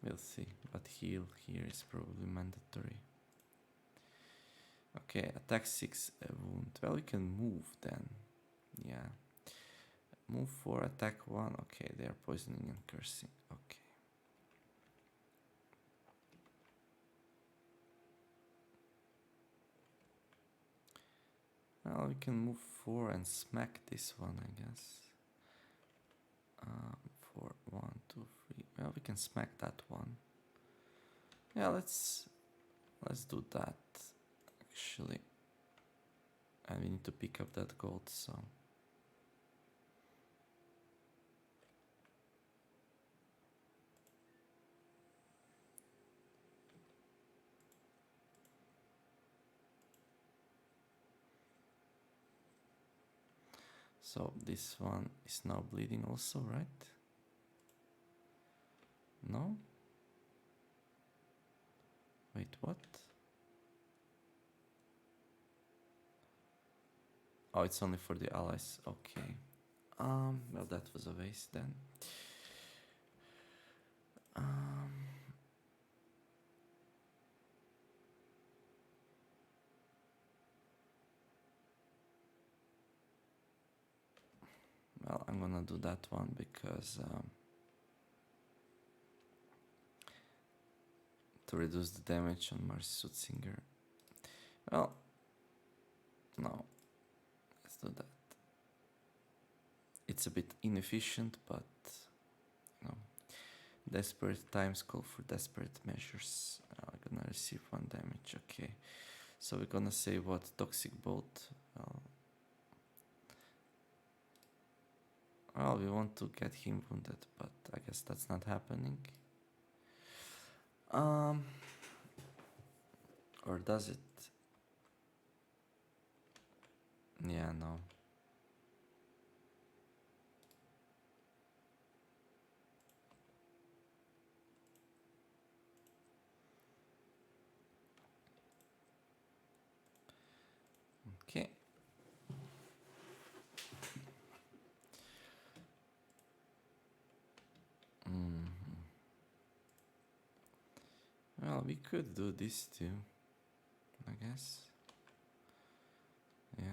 Speaker 1: We'll see, but heal here is probably mandatory. Okay, attack 6, wound. Well, we can move then. Yeah. Move 4, attack 1. Okay, they are poisoning and cursing. Okay. Well, we can move 4 and smack this one, I guess. 4, 1, 2, 3. Well, we can smack that one. Yeah, let's do that, actually. And we need to pick up that gold, so... So this one is now bleeding also, right? No? Wait, what? Oh, it's only for the allies. Okay. Well, that was a waste then. Well, I'm gonna do that one because to reduce the damage on my Soothsinger. Well, no, let's do that. It's a bit inefficient, but you know, desperate times call for desperate measures. I'm gonna receive 1 damage. Okay, so we're gonna say what? Toxic Bolt. Well, we want to get him wounded, but I guess that's not happening. Or does it? Yeah, no. Okay. Well, we could do this too, I guess. Yeah.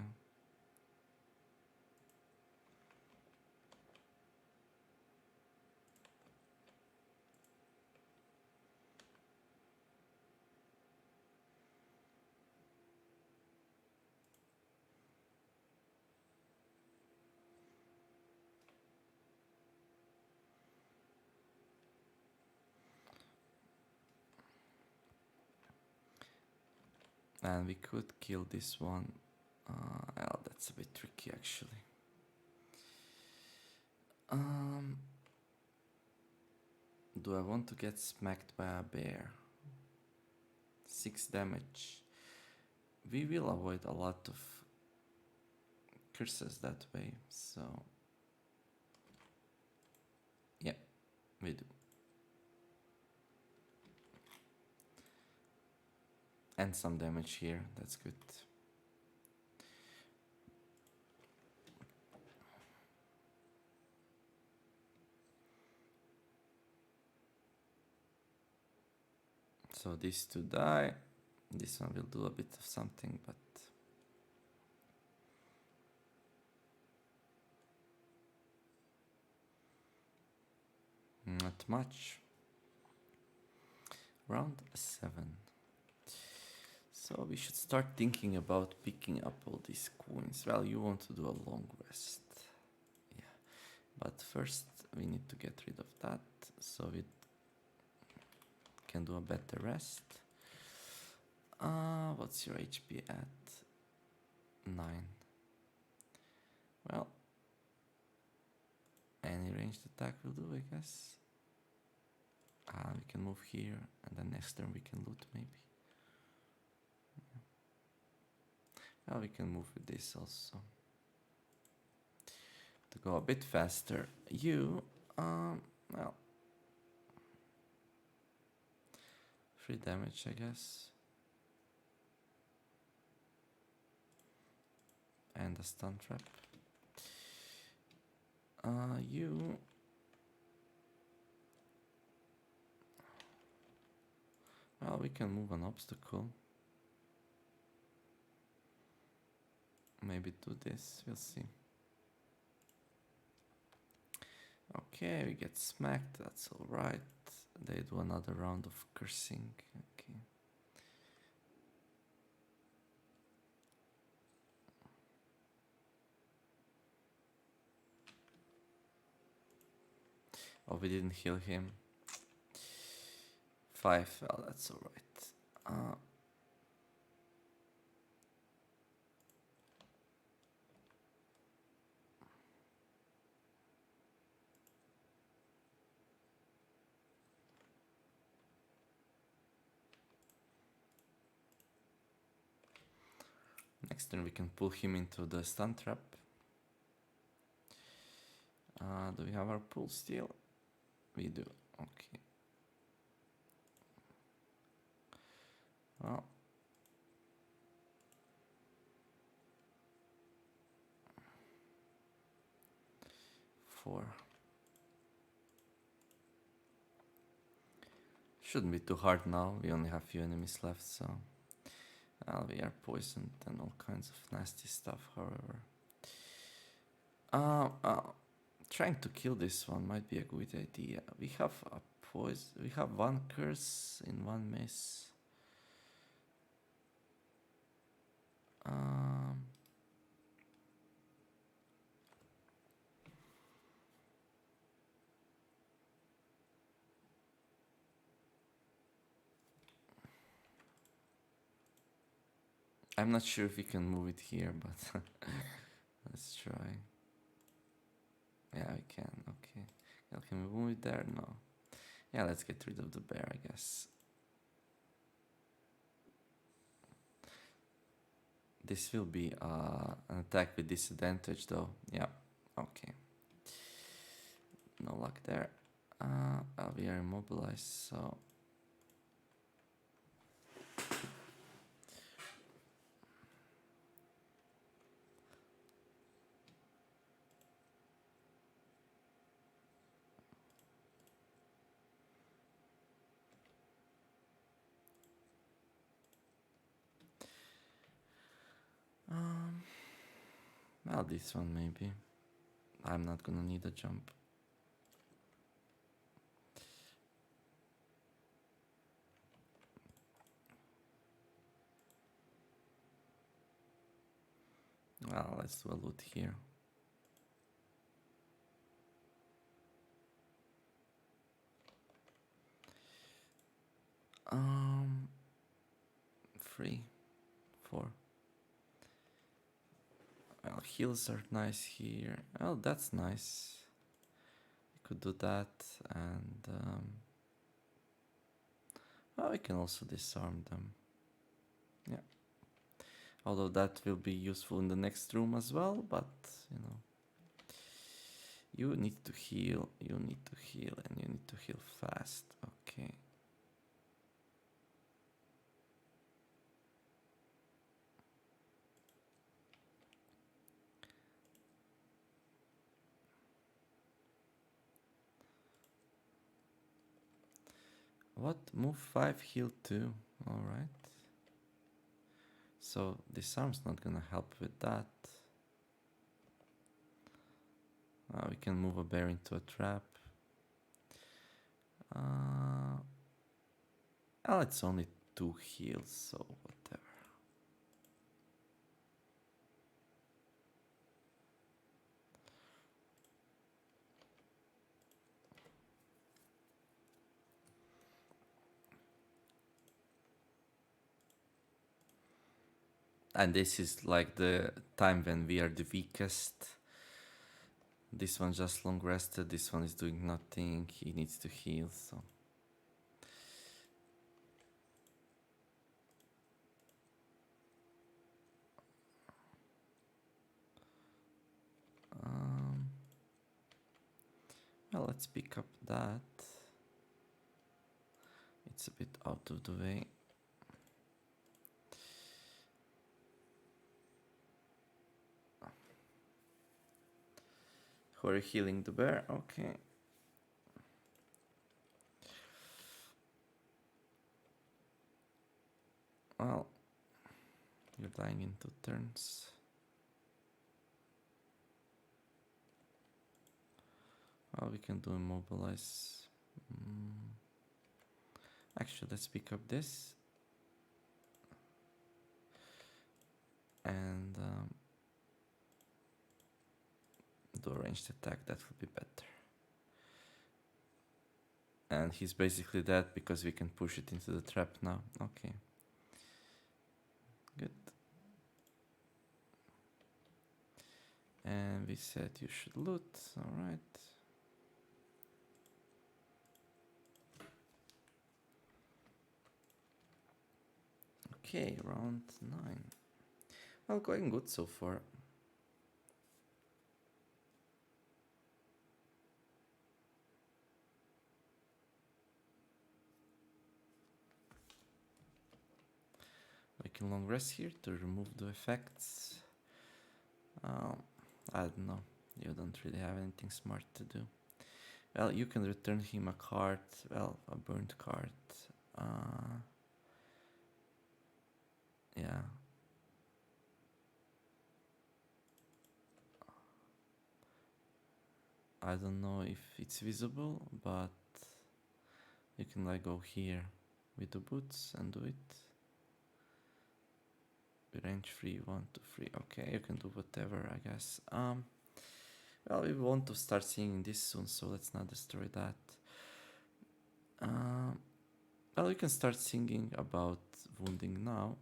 Speaker 1: And we could kill this one. Well, that's a bit tricky actually. Do I want to get smacked by a bear? 6 damage. We will avoid a lot of curses that way, so yeah, we do. And some damage here, that's good. So these two die. This one will do a bit of something, but not much. Round 7. So we should start thinking about picking up all these coins. Well, you want to do a long rest. Yeah. But first we need to get rid of that so we can do a better rest. What's your HP at? 9. Well, any ranged attack will do, I guess. We can move here, and then next turn we can loot maybe. Well, we can move with this also. To go a bit faster, you, well, 3 damage, I guess. And a stun trap. You... Well, we can move an obstacle. Maybe do this, we'll see. Okay, we get smacked, that's alright. They do another round of cursing, okay. Oh, we didn't heal him. 5, well, that's alright. Next turn we can pull him into the stun trap. Do we have our pool still? We do. Okay. Well. Four. Shouldn't be too hard now. We only have few enemies left, so we are poisoned and all kinds of nasty stuff. However, trying to kill this one might be a good idea. We have a poison. We have one curse in one miss. I'm not sure if we can move it here, but let's try. Yeah, we can. Okay. Yeah, can we move it there? No. Yeah, let's get rid of the bear, I guess. This will be an attack with disadvantage, though. Yeah. Okay. No luck there. We are immobilized, so. Well, this one maybe. I'm not gonna need a jump. Well, let's do a loot here. Um, 3, 4. Well, heals are nice here. Well, that's nice. We could do that, and well, we can also disarm them. Yeah. Although that will be useful in the next room as well, but you know. You need to heal, and you need to heal fast. Okay. What? Move 5, heal 2. Alright. So disarm's not gonna help with that. We can move a bear into a trap. Well, it's only 2 heals, so whatever. And this is like the time when we are the weakest. This one just long rested, this one is doing nothing, he needs to heal, so. Well, let's pick up that. It's a bit out of the way. Who are healing the bear? Okay. Well, you're dying in 2 turns. Well, we can do immobilize. Actually, let's pick up this. And do a ranged attack, that will be better. And he's basically dead because we can push it into the trap now. Okay. Good. And we said you should loot, alright. Okay, round 9. Well, going good so far. taking long rest here to remove the effects. I don't know. You don't really have anything smart to do. Well, you can return him a card. Well, a burnt card. Yeah. I don't know if it's visible, but you can like go here with the boots and do it. Range 3, 1, 2, 3. Okay, you can do whatever, I guess. Well, we want to start seeing this soon, so let's not destroy that. Well, you can start singing about wounding now.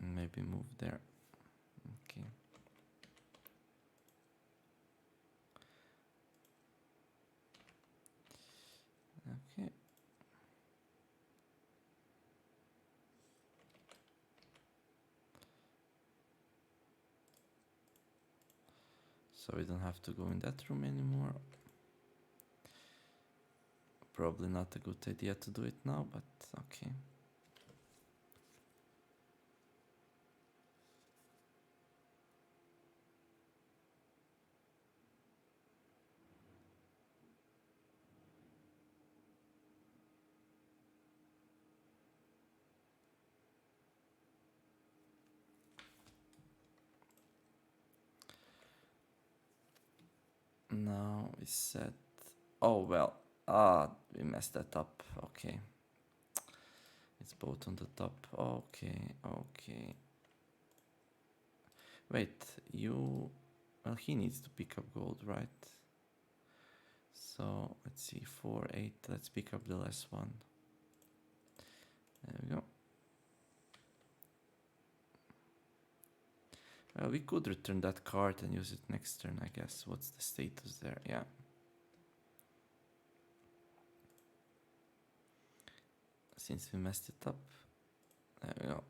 Speaker 1: Maybe move there. Okay. Okay. So we don't have to go in that room anymore. Probably not a good idea to do it now, but okay. Now we set. Oh well. We messed that up. Okay. It's both on the top. Okay, okay. Wait, you. Well, he needs to pick up gold, right? So let's see, 4, 8. Let's pick up the last one. There we go. Well, we could return that card and use it next turn, I guess. What's the status there? Yeah. Since we messed it up. There we go.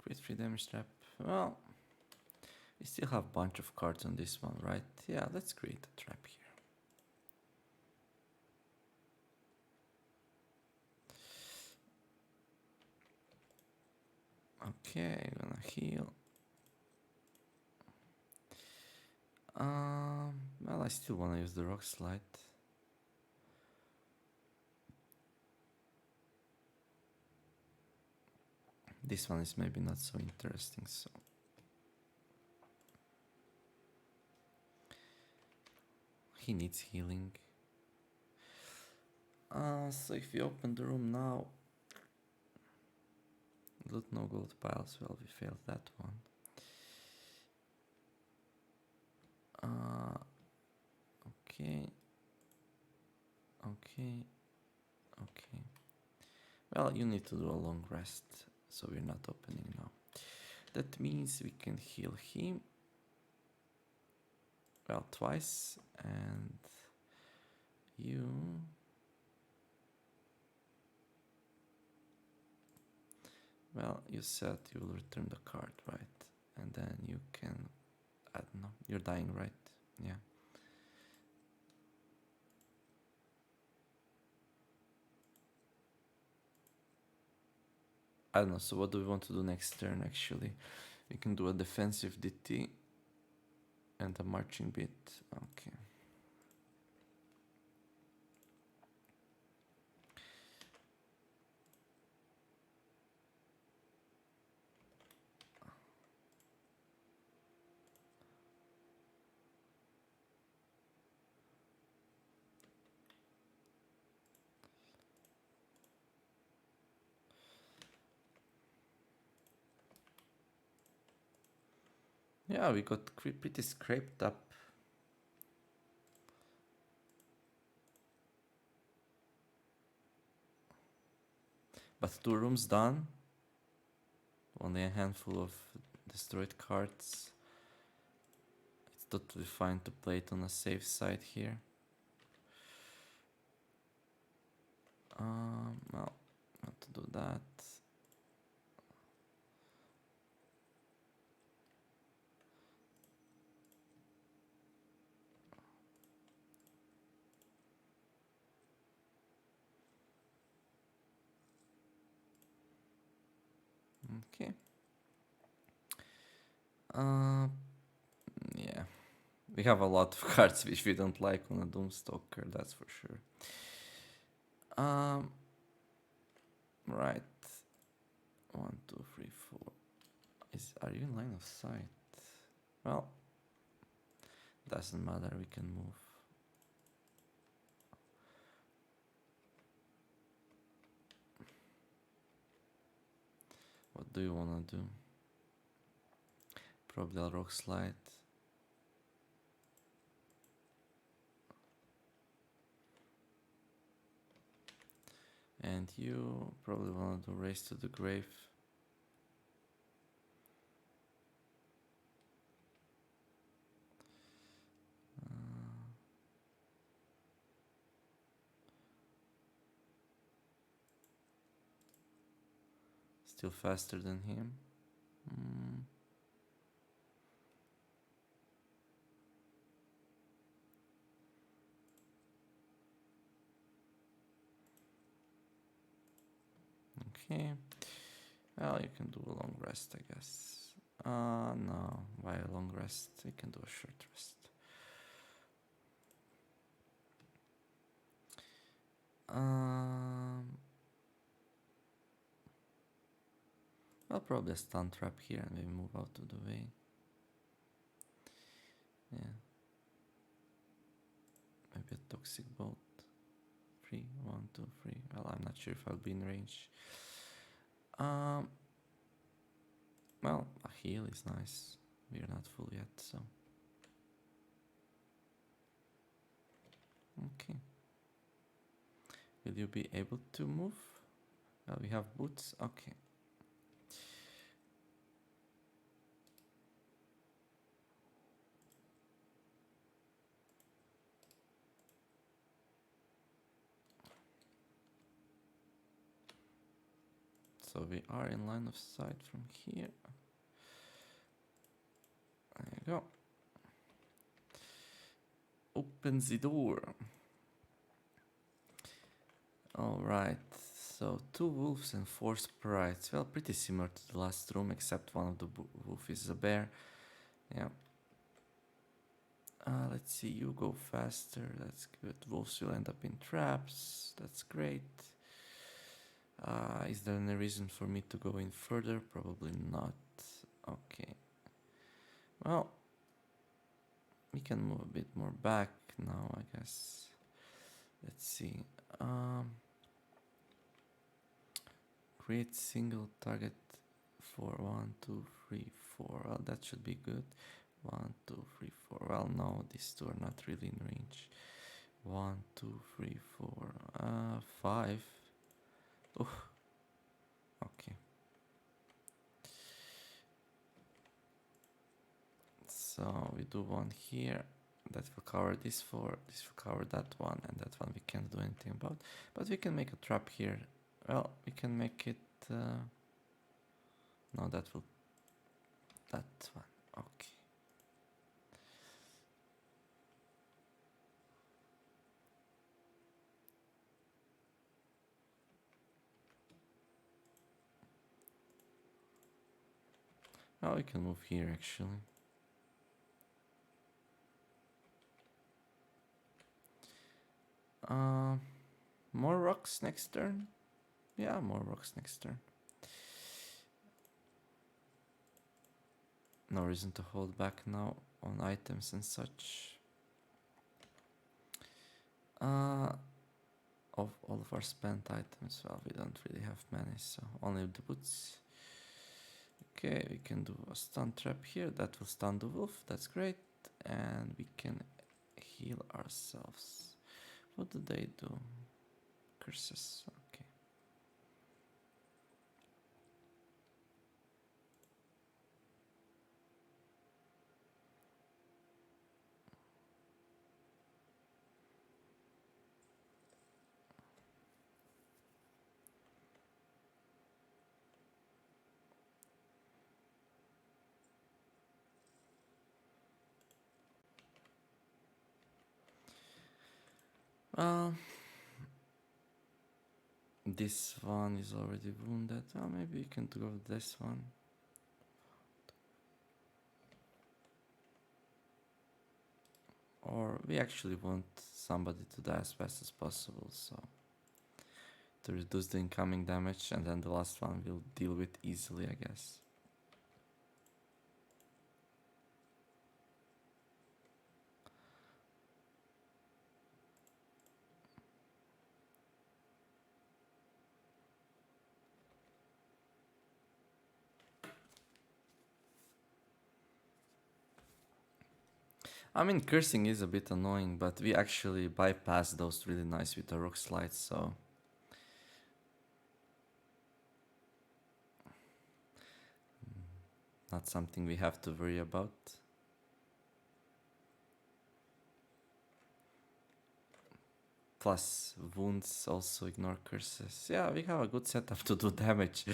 Speaker 1: Create 3 damage trap. Well, we still have a bunch of cards on this one, right? Yeah, let's create a trap here. Okay, I'm gonna heal. Well, I still wanna use the rock slide. This one is maybe not so interesting, so. He needs healing. So if we open the room now, loot no gold piles. Well, we failed that one. Okay. Okay. Okay. Well, you need to do a long rest, so we're not opening now. That means we can heal him. Well, twice, and you. Well, you said you will return the card, right? And then you can. I don't know. You're dying, right? Yeah. I don't know. So what do we want to do next turn? Actually, we can do a defensive DT and a marching bit. Okay. Yeah, we got pretty scraped up. But 2 rooms done. Only a handful of destroyed cards. It's totally fine to play it on a safe side here. Well, not to do that. Okay. Yeah. We have a lot of cards which we don't like on a Doomstalker, that's for sure. Right. 1, 2, 3, 4. Are you in line of sight? Well, doesn't matter, we can move. What do you wanna do? Probably a rock slide. And you probably wanna do Race to the Grave. Still faster than him. Okay. Well, you can do a long rest, I guess. No. Why a long rest? You can do a short rest. I'll probably a stun trap here and maybe move out of the way. Yeah. Maybe a toxic bolt. 3, 1, 2, 3. Well, I'm not sure if I'll be in range. Well, a heal is nice. We're not full yet, so. Okay. Will you be able to move? Well, we have boots. Okay. So we are in line of sight from here. There you go. Open the door. Alright, so 2 wolves and 4 sprites. Well, pretty similar to the last room, except one of the wolf is a bear. Yeah. Let's see, you go faster. That's good. Wolves will end up in traps. That's great. Is there any reason for me to go in further? Probably not. Okay. Well, we can move a bit more back now, I guess. Let's see. Create single target for 1, 2, 3, 4. Well, that should be good. 1, 2, 3, 4. Well, no, these two are not really in range. 1, 2, 3, 4. 5. Oh. Okay. So we do one here. That will cover this 4. This will cover that one, and that one we can't do anything about. But we can make a trap here. Well, we can make it. No, that will. That one. Okay. Oh, we can move here actually. More rocks next turn? Yeah, more rocks next turn. No reason to hold back now on items and such. Of all of our spent items, well, we don't really have many, so only the boots. Okay, we can do a stun trap here. That will stun the wolf. That's great. And we can heal ourselves. What do they do? Curses. Okay. Well, this one is already wounded. Well, maybe we can go with this one. Or we actually want somebody to die as fast as possible, so to reduce the incoming damage, and then the last one we'll deal with easily, I guess. I mean, cursing is a bit annoying, but we actually bypass those really nice with the rock slides, so not something we have to worry about. Plus, wounds also ignore curses. Yeah, we have a good setup to do damage,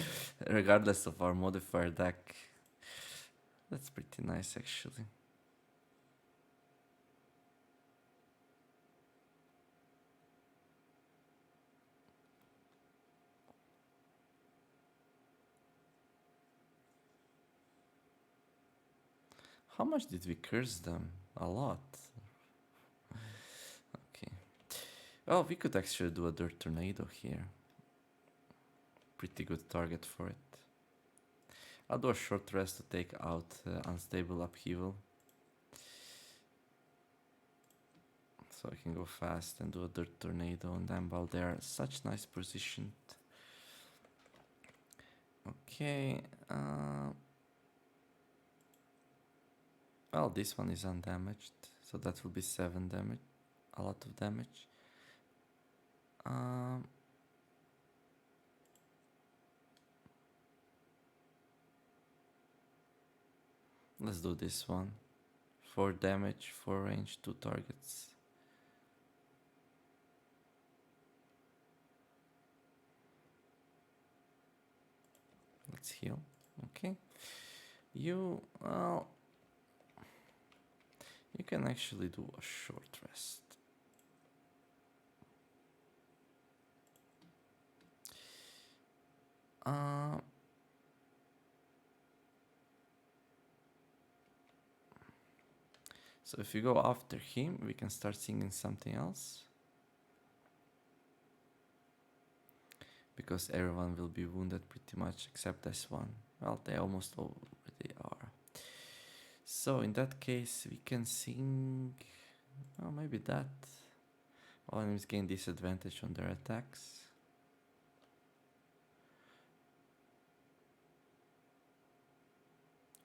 Speaker 1: regardless of our modifier deck. That's pretty nice, actually. How much did we curse them? A lot. Okay. Well, we could actually do a dirt tornado here. Pretty good target for it. I'll do a short rest to take out unstable upheaval. So I can go fast and do a dirt tornado on them while they're such nice position. Okay. Well, this one is undamaged, so that will be 7 damage. A lot of damage. Let's do this one. 4 damage, 4 range, 2 targets. Let's heal. Okay. You, well, you can actually do a short rest. So if you go after him, we can start singing something else. Because everyone will be wounded pretty much except this one. Well, they almost already are. So in that case, we can sing... well, maybe that. All enemies gain disadvantage on their attacks.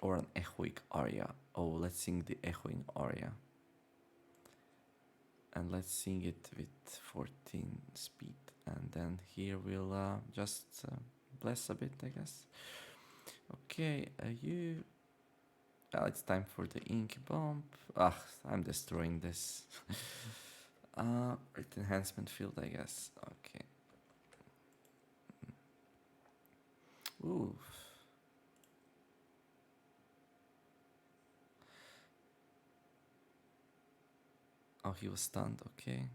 Speaker 1: Or an echoic aria. Oh, let's sing the echoing aria. And let's sing it with 14 speed. And then here we'll just bless a bit, I guess. Okay, you... well, it's time for the ink bomb. Ah, I'm destroying this. Rit enhancement field, I guess. Okay. Ooh. Oh, he was stunned, okay.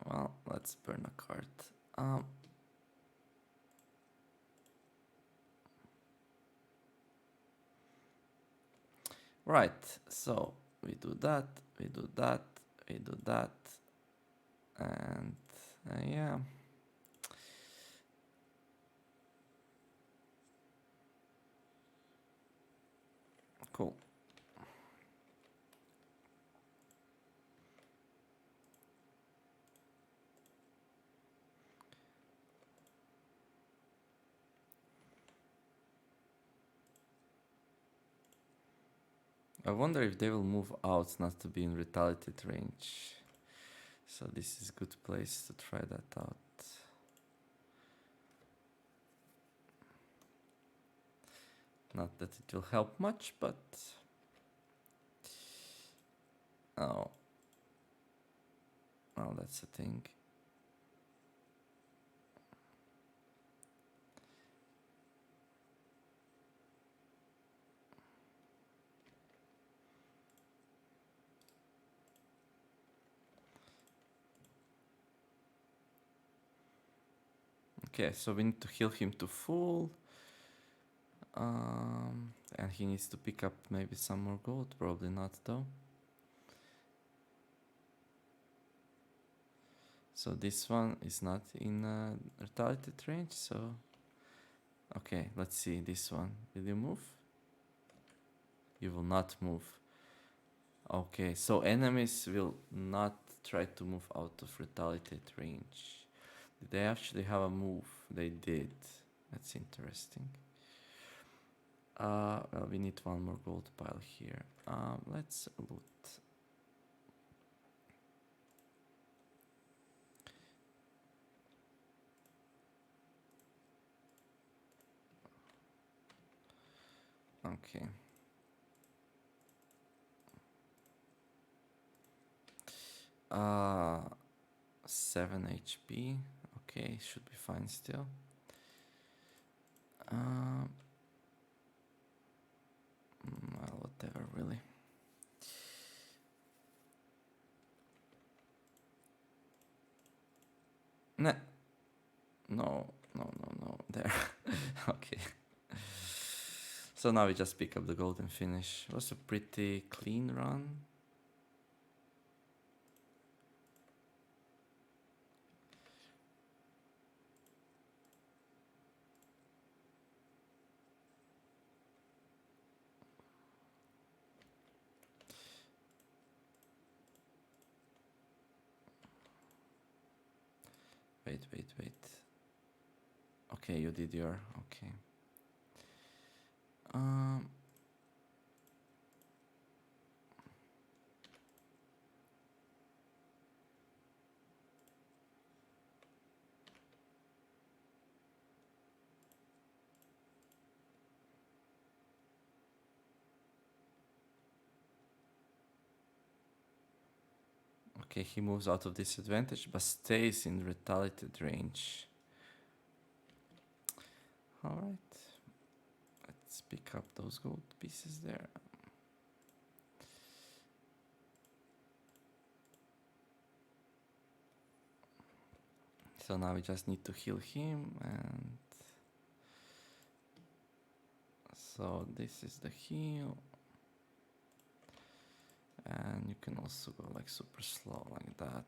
Speaker 1: Well, let's burn a card. Right, so we do that, we do that, we do that, and yeah. Cool. I wonder if they will move out not to be in retaliated range. So this is a good place to try that out. Not that it will help much, but... Oh. Oh, that's the thing. Okay, so we need to heal him to full. And he needs to pick up maybe some more gold. Probably not though. So this one is not in retaliated range, so... Okay, let's see this one. Will you move? You will not move. Okay, so enemies will not try to move out of retaliated range. Did they actually have a move? They did. That's interesting. Well, we need one more gold pile here. Let's loot. Okay. 7 HP. Okay, should be fine still. Well, whatever, really. Nah. No. There. Okay. So now we just pick up the gold and finish. It was a pretty clean run. Wait. Okay, you did your... Okay. Okay, he moves out of disadvantage, but stays in retaliated range. Alright. Let's pick up those gold pieces there. So now we just need to heal him, and... So this is the heal. And you can also go like super slow like that.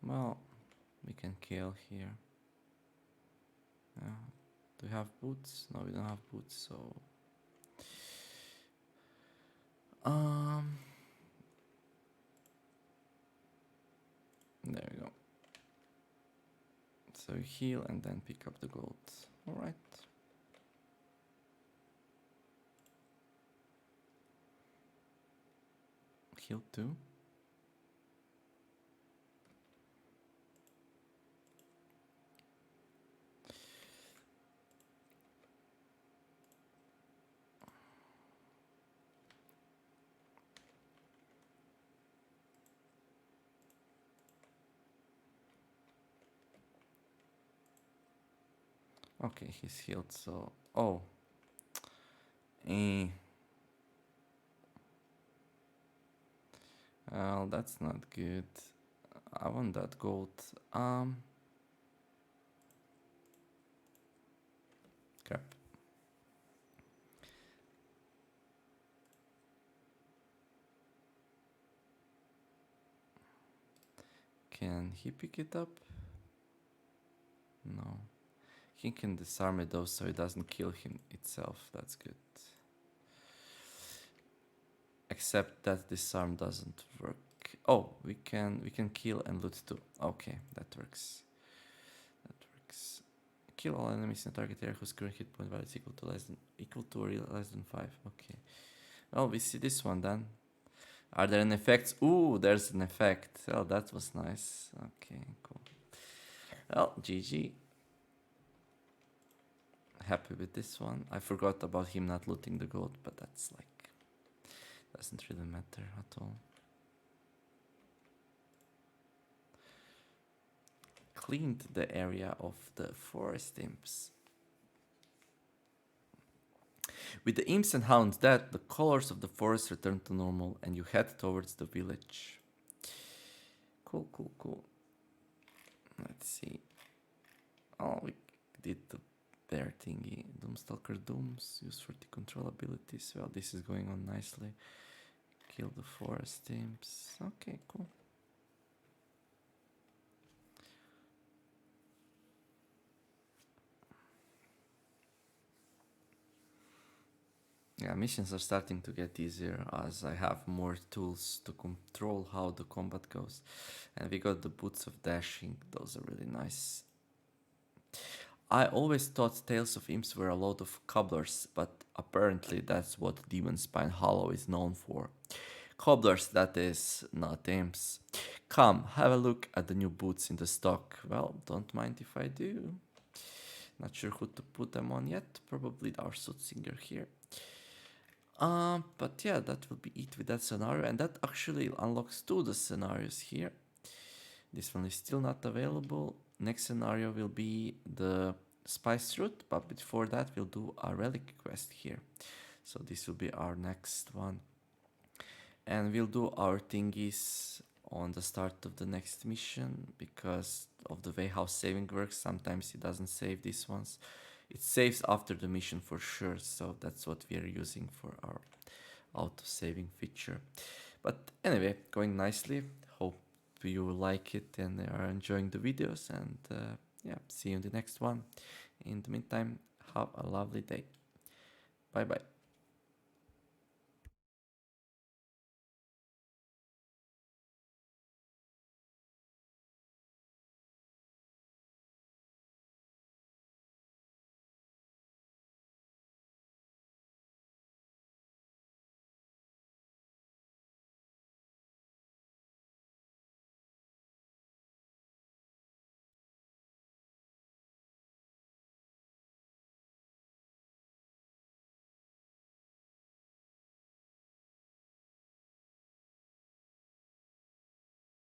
Speaker 1: Well, we can kill here. Yeah. Do we have boots? No, we don't have boots, so... There we go. So heal and then pick up the gold. Alright. Heal 2. Okay, he's healed, so... Oh. Well, that's not good. I want that gold. Crap. Can he pick it up? No. He can disarm it though, so it doesn't kill him itself. That's good. Except that disarm doesn't work. Oh, we can kill and loot too. Okay, that works. That works. Kill all enemies in the target area whose current hit point value is equal to or less than 5. Okay. Well, we see this one then. Are there any effects? Ooh, there's an effect. Oh, that was nice. Okay, cool. Well, GG. Happy with this one. I forgot about him not looting the gold, but that's like... doesn't really matter at all. Cleaned the area of the forest imps. With the imps and hounds dead, the colors of the forest return to normal and you head towards the village. Cool, cool, cool. Let's see. Oh, we did the bear thingy. Doomstalker Dooms, used for the control abilities. Well, this is going on nicely. Kill the forest imps. Okay, cool. Yeah, missions are starting to get easier as I have more tools to control how the combat goes. And we got the Boots of Dashing, those are really nice. I always thought Tales of Imps were a load of cobblers, but apparently that's what Demon Spine Hollow is known for. Cobblers, that is, not imps. Come, have a look at the new boots in the stock. Well, don't mind if I do. Not sure who to put them on yet, probably our Soothsinger here. But yeah, that will be it with that scenario, and that actually unlocks 2 the scenarios here. This one is still not available. Next scenario will be the Spice Route, but before that we'll do a relic quest here. So this will be our next one. And we'll do our thingies on the start of the next mission because of the way how saving works. Sometimes it doesn't save these ones. It saves after the mission for sure, so that's what we are using for our auto-saving feature. But anyway, going nicely. Hope you like it and are enjoying the videos, and yeah, see you in the next one. In the meantime, have a lovely day. Bye bye.